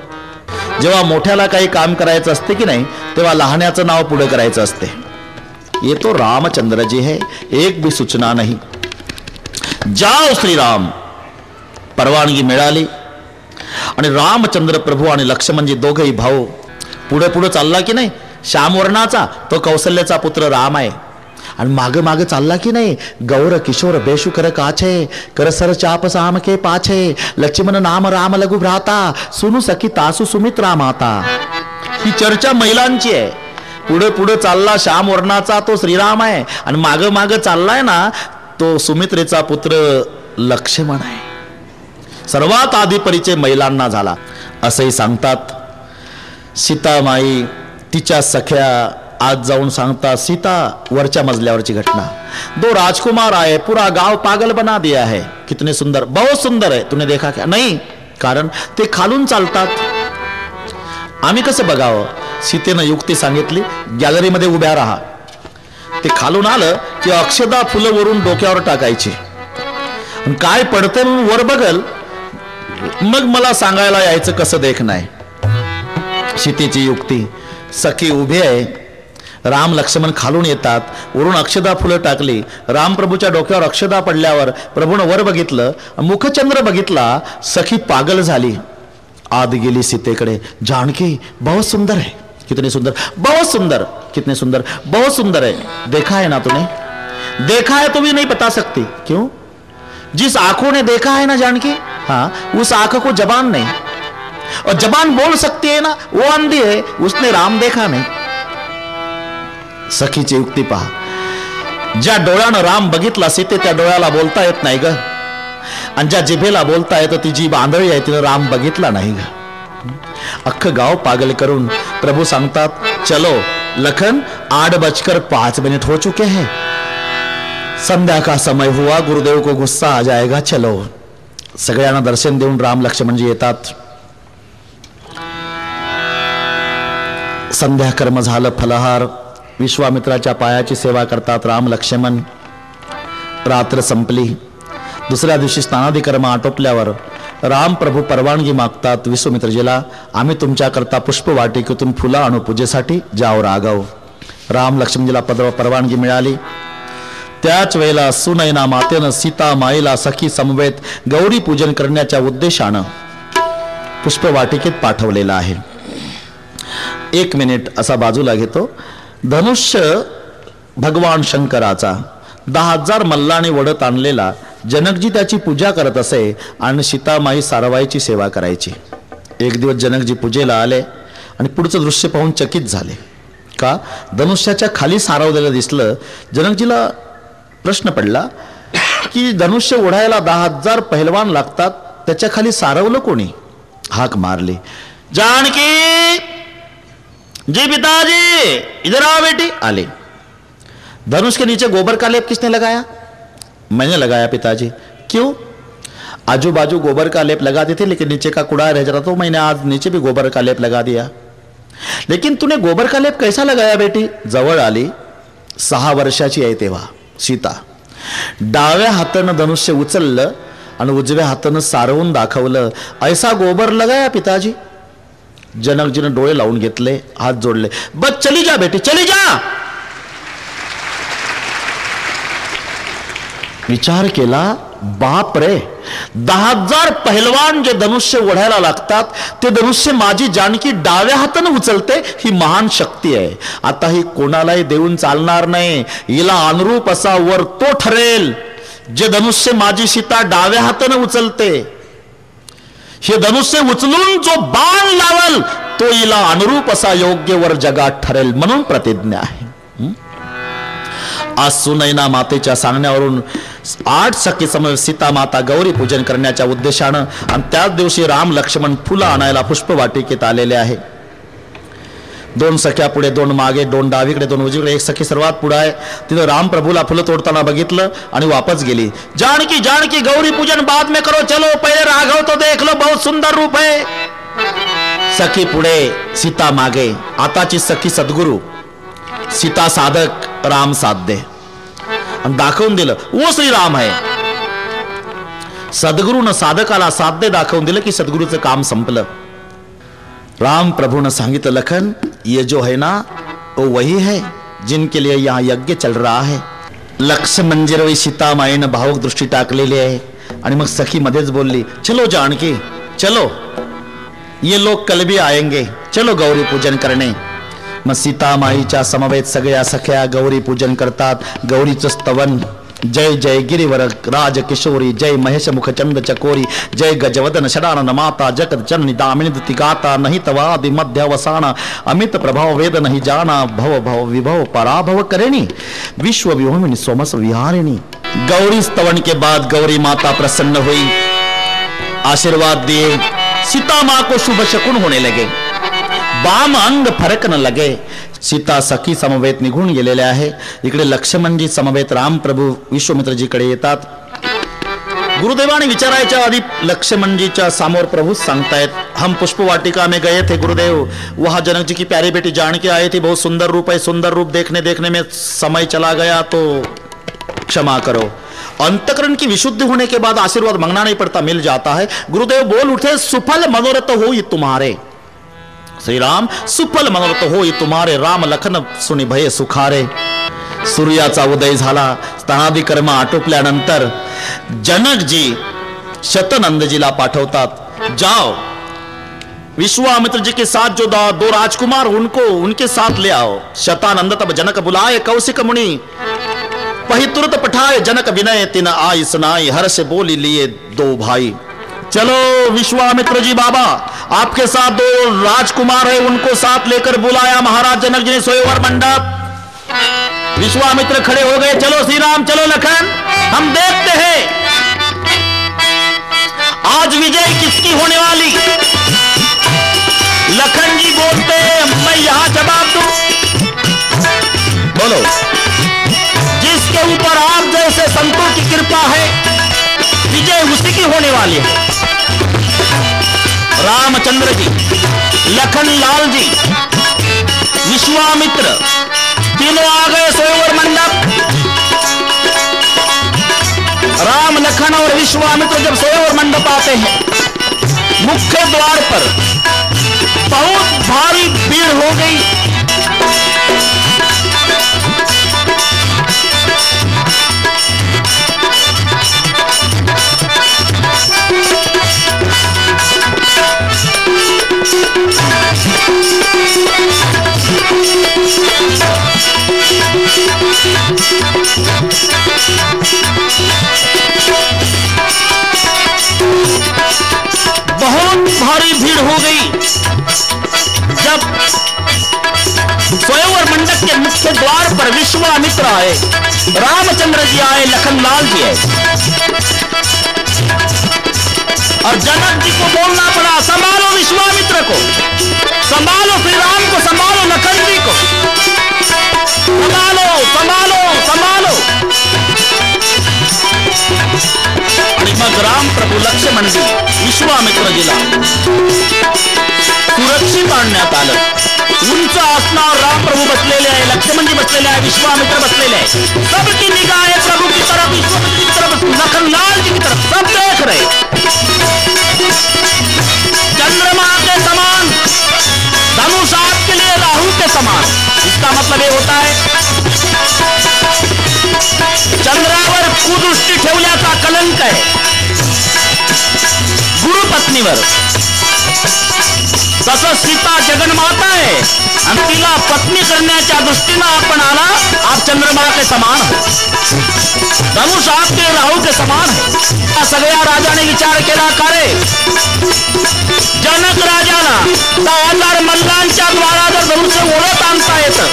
जेव्हा मोठ्याला काही काम करायचं असते की नाही, तेव्हा लहान्याचं नाव पुढे करायचं असते. ये तो रामचंद्र जी है, एक भी सूचना नहीं. जाओ श्रीराम. परवानगी मिळाली आणि रामचंद्र प्रभू आणि लक्ष्मणजी दोघेही भाऊ पुढे पुढे चालला की नाही. श्यामवर्णाचा तो कौशल्याचा पुत्र राम आहे आणि मागे मागे चालला की नाही, गौर किशोर बेशुकर काछे करसर चाप साम के पाछे लक्ष्मण नाम राम लघु भ्राता सुनु सखी तासु सुमित्रा माता. ही चर्चा महिलांची आहे. पुढे पुढे चालला श्यामवर्णाचा तो श्रीराम आहे आणि मागे मागे चाललाय ना तो सुमित्रेचा पुत्र लक्ष्मण आहे. सर्वात आधी परिचय महिलांना झाला. असंही सांगतात, सीतामाई तिच्या सख्या आज जाऊन सांगता, सीता वरच्या मजल्यावरची घटना, 2 राजकुमार आए, पूरा गांव पागल बना दिया है. कितने सुंदर, बहुत सुंदर है, तूने देखा क्या? नहीं, कारण ते खालून चालतात. आम्ही कसं बघावं? सीतेनं युक्ती सांगितली, गॅलरीमध्ये उभ्या राहा. ते खालून आलं की अक्षदा फुलं वरून डोक्यावर टाकायची, काय पडते म्हणून वर बघल, मग मला सांगायला यायचं कसं देख नाही. सीतेची युक्ती. सखी उभी आहे, राम लक्ष्मण खालून येतात, वरून अक्षदा फुलं टाकली. रामप्रभूच्या डोक्यावर अक्षदा पडल्यावर प्रभूनं वर बघितलं, मुखचंद्र बघितला. सखी पागल झाली, आत गेली सीतेकडे. जानकी बहुत सुंदर है, कितने सुंदर, बहुत सुंदर, कितने सुंदर, बहुत सुंदर है. देखा है ना तूने? देखा है तो भी नहीं बता सकती. क्यों? जिस आंखों ने देखा है ना जानकी, हाँ, उस आंख को जबान नहीं, और जबान बोल सकती है ना, वो अंधी है, उसने राम देखा नहीं. सखीची युक्ती पहा. ज्या डोळ्यानं राम बघितला सीते त्या डोळ्याला बोलता येत नाही ग, आणि ज्या जिभेला बोलता येतं ती जीभ आंधळी आहे, तिनं राम बघितला नाही ग. अख्खं गाव पागल करून प्रभू सांगतात, चलो लखन 8:05 हो चुके हैं, संध्या का समय हुआ, गुरुदेव को गुस्सा आ जाएगा, चलो. सगळ्यांना दर्शन देऊन राम लक्ष्मणजी येतात. संध्या कर्म झालं, फलहार, विश्वामित्राच्या पायाची सेवा करतात राम लक्ष्मण. रात्र संपली. दुसऱ्या दिवशी स्नानादी कर्म आटोपल्यावर राम प्रभू परवानगी मागतात विश्वामित्रजीला, आम्ही तुमच्याकरता पुष्पवाटिकेतून फुलं आणू पूजेसाठी, जाओ राघव. राम लक्ष्मणजीला परवानगी मिळाली. त्याच वेळेला सुनयना मातेनं सीता माईला सखी समवेत गौरी पूजन करण्याच्या उद्देशानं पुष्पवाटिकेत पाठवलेलं आहे. 1 मिनिट असा बाजूला घेतो. धनुष्य भगवान शंकराचा 10,000 मल्लाने वडत आणलेला, जनकजी त्याची पूजा करत असे आणि सीतामाई सारवाईची सेवा करायची. एक दिवस जनकजी पूजेला आले आणि पुढचं दृश्य पाहून चकित झाले. का? धनुष्याच्या खाली सारवलेलं दिसलं. जनकजीला प्रश्न पडला की धनुष्य ओढायला 10,000 पहिलवान लागतात, त्याच्या खाली सारवलं कोणी? हाक मारली, जानकी जी पिताजी इधर आओ बेटी. आले. धनुष के नीचे गोबर का लेप किसने लगाया? मैंने लगाया पिताजी. क्यों? आजू बाजू गोबर का लेप लगाते थे, लेकिन नीचे का कूड़ा रह जाता तो मैंने आज नीचे भी गोबर का लेप लगा दिया. लेकिन तूने गोबर का लेप कैसा लगाया बेटी? जवळ आली. 6 वर्षाची आहे तेव्हा सीता. डाव्या हातानं धनुष्य उचललं आणि उजव्या हातानं सारवून दाखवलं. ऐसा गोबर लगाया पिताजी. जनकजीनं डोळे लावून घेतले, हात जोडले. बस चली जा बेटी, चली जा. विचार केला, बाप रे, 10,000 पहिलवान जे धनुष्य ओढायला लागतात ते धनुष्य माझी जानकी डाव्या हातानं उचलते, ही महान शक्ती आहे. आता ही कोणालाही देऊन चालणार नाही. हिला अनुरूप असा वर तो ठरेल जे धनुष्य माझी सीता डाव्या हातानं उचलते. हे धनुष्य उचलून जो बाण लावल तो हिला अनुरूप असा योग्य वर जगात ठरेल, म्हणून प्रतिज्ञा आहे. आज सुनैना मातेच्या सांगण्यावरून 8 सखी समवेत सीता माता गौरी पूजन करण्याच्या उद्देशानं आणि त्याच दिवशी राम लक्ष्मण फुलं आणायला पुष्पवाटिकेत आलेले आहे. 2 सख्या पुढे, 2 मागे, 2 डावीकडे, 2 उजवीकडे, 1 सखी सर्वात पुढे आहे. तिथं राम प्रभूला फुलं तोडताना बघितलं आणि वापस गेली. जानकी जानकी गौरी पूजन बाद में करो, चलो पहिले राघव तो देख लो, बहुत सुंदर रूप है. सखी पुढे, सीता मागे. आताची सखी सद्गुरु, सीता साधक, राम साध्य, आणि दाखवून दिलं वो श्रीराम आहे. सद्गुरुनं साधकाला साध्य दाखवून दिलं की सद्गुरूचं काम संपलं. राम प्रभु ने सांगितलं, लखन ये जो है ना वो वही है जिनके लिए यहाँ यज्ञ चल रहा है. लक्ष्मण जी सीता माईनं भावुक दृष्टी टाकलेली आहे आणि मग सखी मध्येच बोलली, चलो जानकी चलो, ये लोग कल भी आएंगे, चलो गौरी पूजन करने. मग सीता माईच्या समवेत सगळ्या सख्या गौरी पूजन करतात. गौरीचं स्तवन, जय जय गिरिवर राज किशोरी, जय महेश मुख चंद चकोरी, जय गजवदन षडानन माता, जगत जननी दामिनी दुति गाता, नहीं तवादि मध्यावसाना, अमित प्रभाव वेद नहीं जाना, भव भव विभव पराभव करेणी, विश्व विभूमिनी सोमस विहारिणी. गौरी स्तवन के बाद गौरी माता प्रसन्न हुई, आशीर्वाद दिए. सीता माँ को शुभ शकुन होने लगे, बाम अंग फरकन लगे. सीता सखी समवेत निघून गेलेले आहे. इकडे लक्ष्मणजी समवेत राम प्रभू विश्वामित्रजीकडे येतात. गुरुदेवाने विचारायच्या आधी लक्ष्मणजीच्या समोर प्रभू सांगतायत, हम पुष्पवाटिका में गए थे गुरुदेव, वहां जनक जी की प्यारी बेटी जानकी आई थी, बहुत सुंदर रूप है, सुंदर रूप देखने देखने में समय चला गया तो क्षमा करो. अंतकरण की विशुद्धि होने के बाद आशीर्वाद मांगना नहीं पड़ता, मिल जाता है. गुरुदेव बोल उठे, सुफल मनोरथ हो तुम्हारे. श्री राम सुफल मनोरथ होई तुम्हारे, राम लखन सुनी भये सुखारे. सूर्याचा उदय झाला. स्नानादी कर्म आटोपल्यानंतर जनकजी शतनंदजीला पाठवतात, जाओ विश्वामित्र जी के साथ जो 2 राजकुमार उनको उनके साथ ले आओ. शतानंद तब जनक बुलाए कौशिक मुनि, पही तुरंत पठाए जनक विनय, तिन आई सुनाई, हर्ष बोली लिए 2 भाई. चलो विश्वामित्र जी बाबा, आपके साथ 2 राजकुमार है, उनको साथ लेकर बुलाया महाराज जनक जी ने स्वयंवर मंडप. विश्वामित्र खड़े हो गए, चलो श्री राम, चलो लखन, हम देखते हैं आज विजय किसकी होने वाली। लखन जी बोलते हैं, मैं यहां जवाब दूं? बोलो। जिसके ऊपर आप जैसे संतों की कृपा है, विजय उसी की होने वाली है। रामचंद्र जी, लखन लाल जी, विश्वामित्र तीनों आ गए सरोवर मंडप। राम, लखन और विश्वामित्र जब सरोवर मंडप आते हैं, मुख्य द्वार पर बहुत भारी भीड़ हो गई। बहुत भारी भीड़ हो गई। जब स्वयंवर मंडप के मुख्य द्वार पर विश्वामित्र आए, रामचंद्र जी आए, लखन लाल जी आए, और जनक जी को बोलना पड़ा, संभालो विश्वामित्र को, संभालो श्री राम को, संभालो लखन जी को, संभालो संभालो संभालो। मग राम प्रभू लक्ष्मण जी, विश्वामित्र जीला सुरक्षित आणण्यात आलं। उंच आसनावर राम प्रभू बसलेले आहे, लक्ष्मण जी बसलेले आहे, विश्वामित्र बसलेले आहे। सबकी निगाह है प्रभु की तरफ, विश्वामित्र की तरफ, लखन लाल जी की तरफ, सब देख रहे। चंद्रमा के समान धनुष आपके लिए राहु के समान। इसका मतलब ये होता है चंद्रावर कुदृष्टी ठेवल्याचा कलंक आहे गुरुपत्नीवर। तसं सीता जगन्माता आहे आणि तिला पत्नी करण्याच्या दृष्टीनं आपण आला, आप चंद्रमा के समान हो, धनुष आपके राहू के समान है। सगळ्या राजाने विचार केला का रे, जनक राजाला 10,000 मल्लांच्या द्वारा जर धनुष्य ओढत आणता येतं,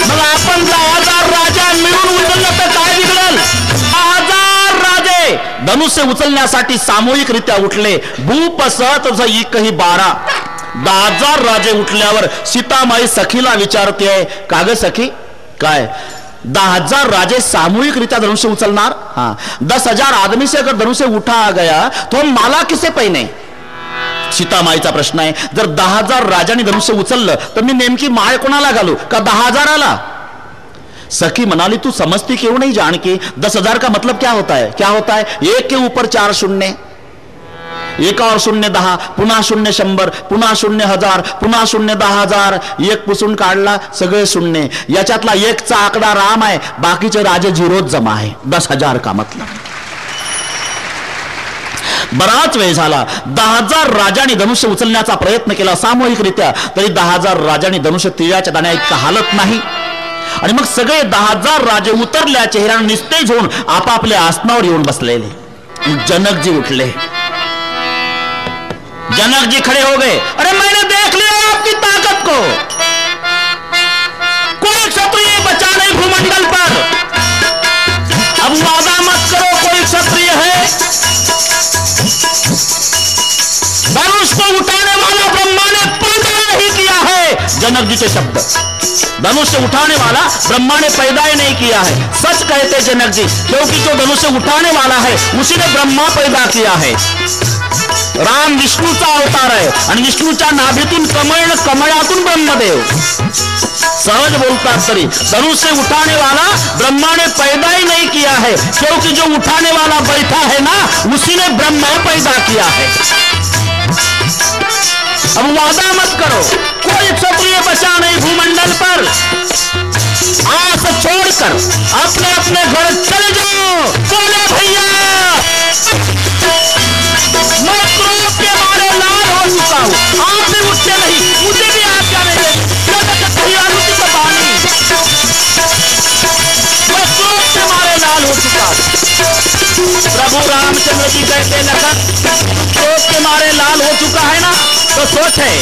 मग आपण 10,000 राजा मिळून उचललं तर काय बिघडल? 10,000 राजे धनुष्य उचलण्यासाठी सामूहिकरित्या उठले। भूप सहत एकही 12, 10,000 राजे उठल्यावर सीतामाई सखीला विचारते, काग सखी काय 10,000 राजे सामूहिकरित्या धनुष्य उचलणार? हाँ, 10,000 आदमी से अगर धनुष्य उठा गया तो माला किसे पहिने? सीतामाईचा प्रश्न आहे। जर 10,000 राजांनी धनुष्य उचललं तर मी नेमकी माळ कोणाला घालू? का 10,000ला? सखी मनाली, तू समझती क्यों नहीं जान के 10,000 का मतलब क्या होता है? क्या होता है? एक के ऊपर 4 शून्य, एक और शून्य 10, पुन्हा शून्य 100, पुन्हा शून्य 1000, पुन्हा शून्य 10,000, एक पुसून काढला सगळे शून्य। याच्यातला एकचा आकडा राम आहे, बाकीचे राजे झिरोच जमा आहे। 10,000 का मतलब। बराच वेळ झाला, 10,000 राजांनी धनुष्य उचलण्याचा प्रयत्न केला सामूहिकरित्या, तरी 10,000 राजांनी धनुष्य तिळाच्या दाण्या इतका हालत नाही। आणि मग सगळे 10,000 राजे उतरल्या, चेहऱ्याने निस्तेज होऊन आपापल्या आसनावर येऊन बसलेले। जनक जी उठले, जनक जी खड़े हो गए। अरे मैंने देख लिया आपकी ताकत को, कोई क्षत्रिय बचा नहीं भूमंडल पर। अब वादा मत करो कोई क्षत्रिय है। धनुष को उठाने वाला ब्रह्मा ने पैदा नहीं किया है। जनक जी के शब्द, धनुष उठाने वाला ब्रह्मा ने पैदा ही नहीं किया है। सच कहते जनक जी, क्योंकि जो धनुष उठाने वाला है उसी ने ब्रह्मा पैदा किया है। राम विष्णूचा अवतार आहे आणि विष्णूच्या नाभीतून कमळ, कमळातून ब्रह्मदेव। सहज बोलतात तरी धनुष्य उठाने वाला ब्रह्मा ने पैदा ही नहीं किया है, क्योंकि जो उठाने वाला बैठा है ना, उसी ने ब्रह्मा पैदा किया है। अब वादा मत करो, कोई क्षत्रिय बचा नहीं भूमंडल पर। आस छोड़कर अपने अपने घर चले जाओ। बोले भैया, मैं क्रोध के मारे लाल हो चुका हूँ, आप भी उठते नहीं, मुझे भी आज्ञा नहीं देती। मैं क्रोध के मारे लाल हो चुका हूँ। प्रभु रामचंद्र जी कहते लखन, क्रोध के मारे लाल हो चुका है ना, तो सोच है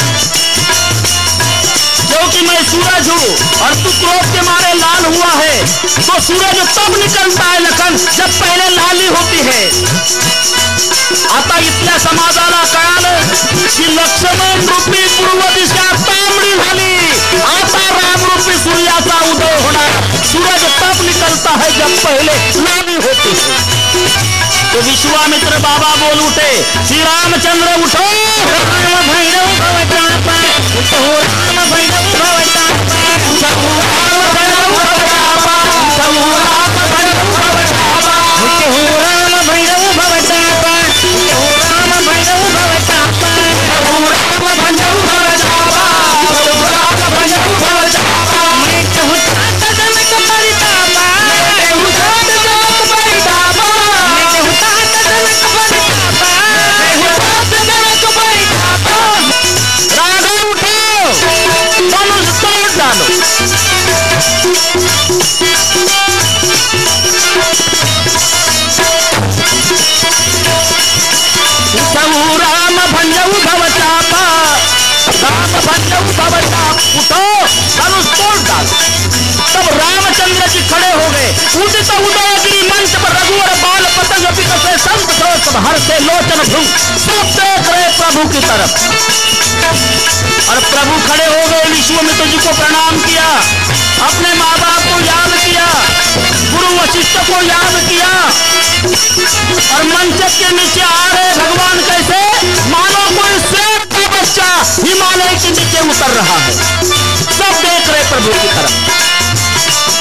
क्योंकि मैं सूरज हूं और तू क्रोध के मारे लाल हुआ है। तो सूरज तब निकलता है लखन जब पहले लाली होती है। आता इथल्या समाजाला कळालं की लक्ष्मण रूपी पूर्व दिशा तांबडी झाली, आता राम रूपी सूर्याचा उदय होणार। सूरज तब निकलता है जब पहले लाली होती है। तो विश्वामित्र बाबा बोल उठे, श्री रामचंद्र उठो, राम भैरव भवतापा, उठो राम भैरव भवतापा, उठो राम भैरव भवतापा, उठो राम भैरव भवतापा, उठो राम भैरव भवतापा, उठो राम भैरव भवतापा, उठो राम भैरव भवतापा, उठो राम भैरव भवतापा। मैं कहूँ तात जनक परितापा, मैं कहूँ तात जनक परितापा, मैं कहूँ तात जनक परितापा, मैं कहूँ तात जनक परितापा। राघव उठो, धनुष तोड़ डालो। उठो राम भंजऊ भवतापा, राम भंजऊ भवताप, उठो धनुष तोड़ डालो। तब रामचंद्र जी खड़े हो गए। उदित उदयगिरी मंच पर रघुवर बाल पतंग विकसे संत सब हर से लोचन भृंग, सब देख रहे प्रभु की तरफ। और प्रभु खड़े हो गए, विश्वामित्र जी को प्रणाम किया, अपने माँ बाप को याद किया, गुरु वशिष्ठ को याद किया। और मंच के नीचे आ रहे भगवान कैसे, मानो कोई श्वेत का बच्चा हिमालय के नीचे उतर रहा है। सब देख रहे प्रभु की तरफ।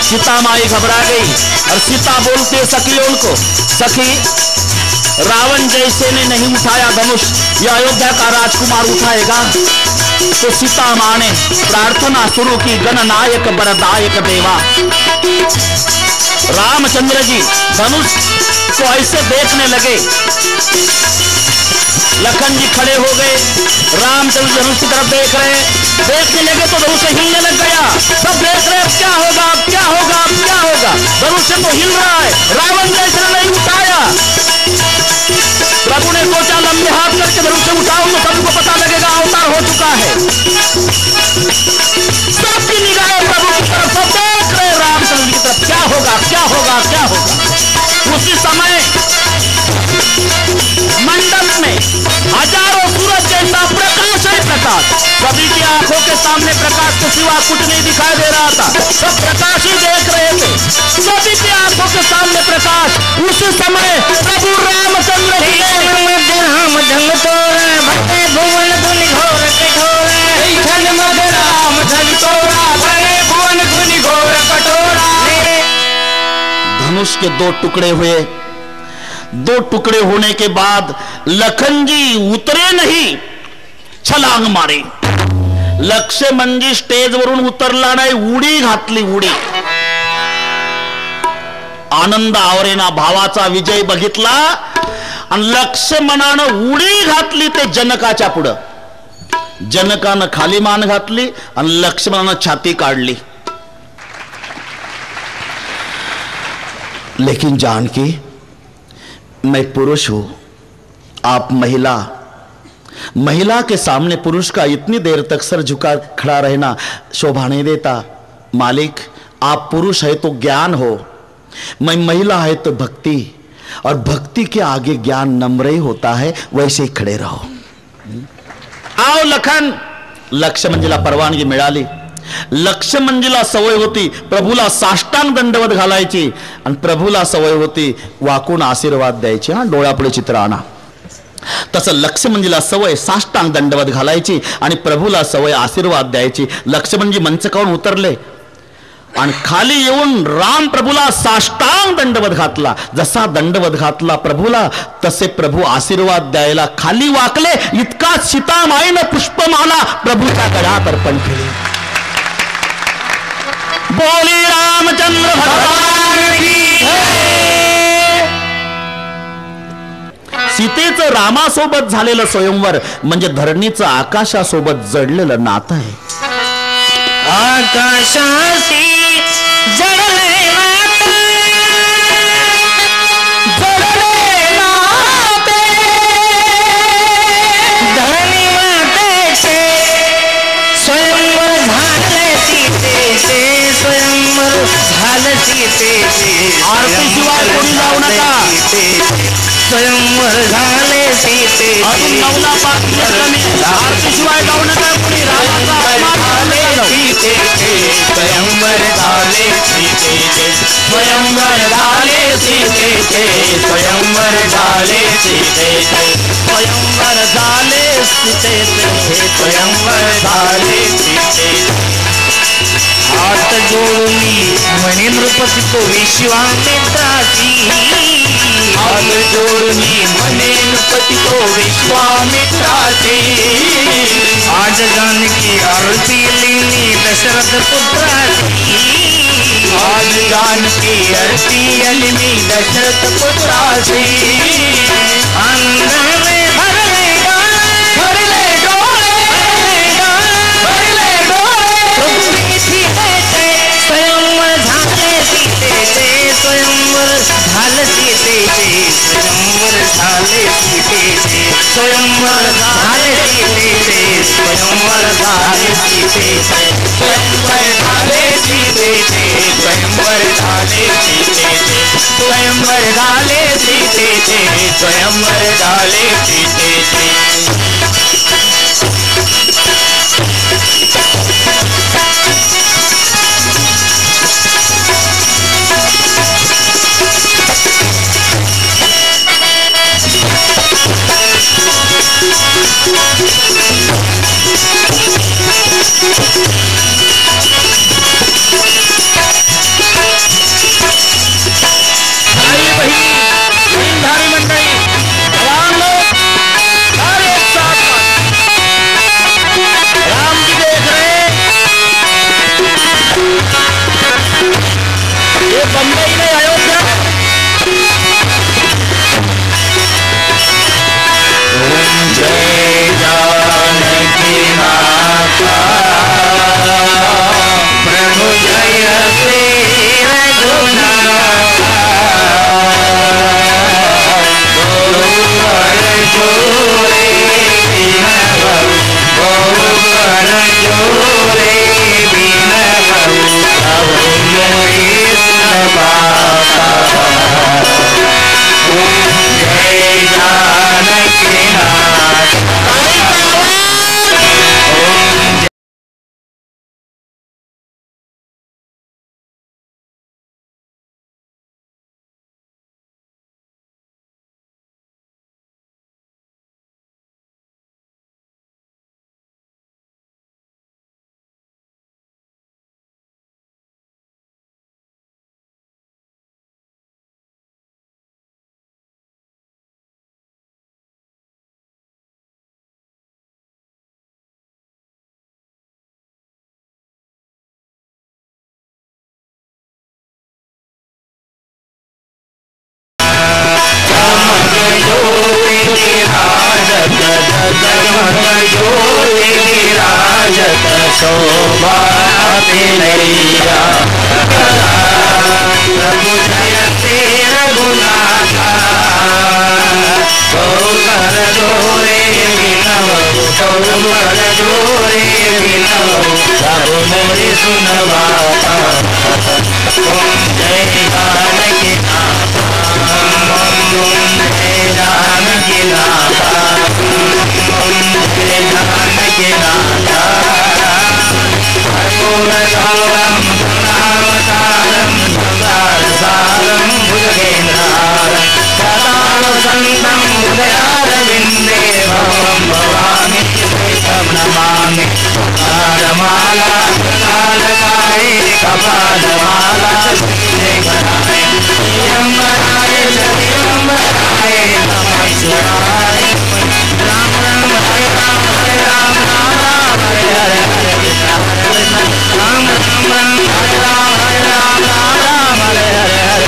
सीता माई घबरा गई और सीता बोलते सखियों को, सखी रावण जैसे ने नहीं उठाया धनुष, यह अयोध्या का राजकुमार उठाएगा। तो सीता मां ने प्रार्थना शुरू की, गणनायक बरदायक देवा। रामचंद्र जी धनुष को ऐसे देखने लगे। लखन जी खड़े हो गए, रामचंद्र धनुष की तरफ देख रहे, देखने लगे तो धनुष हिलने लग गया। सब देख रहे क्या होगा, क्या होगा, क्या होगा। धनुष तो हिल रहा है, रावण जैसे नहीं उठाया। प्रभु ने सोचा लंबे हाथ करके धनुष से उठाऊं तो सबको पता लगेगा अवतार हो चुका है। सबकी निगाहें प्रभु की तरफ, सब देख रहे रामचंद्र की तरफ, क्या होगा, क्या होगा, क्या होगा। उसी समय मंडप में हजारों सूरज जैसा प्रकाश है, प्रकाश। सभी की आंखों के सामने प्रकाश के सिवा कुछ नहीं दिखाई दे रहा था, सब प्रकाश ही देख रहे थे। सभी की आंखों के सामने प्रकाश। उसी समय प्रभु रामचंद्र जी राम ढंग तोरा, भटे भुवन धुनि घोर कठोरा, राम ढंग तोरा, भटे भुवन धुनि घोर कठोरा। धनुष के दो टुकड़े हुए। दो टुकड़े होने के बाद लखन जी उतरे नहीं, छलांग मारे। लक्ष्मण जी स्टेज वरून उतरला नाही, उडी घातली, उडी। आनंद आवरेना भावाचा विजय बघितला आणि लक्ष्मणानं उडी घातली ते जनकाच्या पुढं। जनकानं खाली मान घातली आणि लक्ष्मणानं छाती काढली। लेकिन जानकी, मैं पुरुष हूं, आप महिला। महिला के सामने पुरुष का इतनी देर तक सर झुका खड़ा रहना शोभा नहीं देता। मालिक, आप पुरुष है तो ज्ञान हो, मैं महिला है तो भक्ति, और भक्ति के आगे ज्ञान नम्र ही होता है। वैसे ही खड़े रहो। आओ लखन। लक्ष्मणजीला परवानगी मिळाली। लक्ष्मणजीला सवय होती प्रभूला साष्टांग दंडवत घालायची, आणि प्रभूला सवय होती वाकून आशीर्वाद द्यायची। हा, डोळ्यापुढे चित्र आणा। तसं लक्ष्मणजीला सवय साष्टांग दंडवत घालायची आणि प्रभूला सवय आशीर्वाद द्यायची। लक्ष्मणजी मंचकावरून उतरले आणि खाली येऊन राम प्रभूला साष्टांग दंडवत घातला। जसा दंडवत घातला प्रभूला, तसे प्रभू आशीर्वाद द्यायला खाली वाकले। इतका सीतामाईनं पुष्पमाला प्रभूच्या गळ्यात अर्पण केली। बोली रामचंद्र भगवान की जय। सीतेचं रामासोबत झालेलं स्वयंवर म्हणजे धरणीचं आकाशासोबत जडलेलं नातं आहे। आकाशाशी जडले नाते, जडले नाते, धरणी मातेचे स्वयंवर झाले। आरती शिवाय कोणी जाऊ नका. स्वयंवर झाले सीते अजून नवला आरती शिवाय जाऊ नका कोणी. स्वयंवर झाले सीतेचे स्वयंवर झाले सीतेचे स्वयंवर झाले सीतेचे स्वयंवर झाले सीतेचे स्वयंवर झाले सीतेचे. हात जोडली म्हणे नृपती तो विश्वामित्राची. हात जोडली म्हणे नृपती तो विश्वामित्राची. आज जानकी आरती लिहिली दशरथ पुत्राची. आज जानकी आरती लिहिली दशरथ पुत्राची. अंधाने भरले भरले डोळे भरले डोळे स्वयंवर झाले सीतेचे स्वयंवर झाले सीतेचे स्वयंवर झाले सीतेचे स्वयंवर झाले सीतेचे स्वयंवर झाले सीतेचे स्वयंवर झाले सीतेचे स्वयंवर झाले सीतेचे स्वयंवर झाले सीतेचे स्वयंवर झाले सीतेचे. धारी मंडळी जवान लोग सारे एक साथ राम जी देख रहे. ये बम्बई में अयोध्या जय जानकी माता प्रभु जय श्री रघुनाथा गोवर जोरे बिनवरु गोवर जोरे बिनवरु प्रभु कृष्ण बाबा. जय जानकी शोभा नैया प्रभु जय श्री रघुनाथा गौकर जोरे विनवरु गौकर जोरे विनवरु प्रभु मोरे सुनवाता. जय जानकी नाथा जय जानकी नाथा जय जानकी नाथा.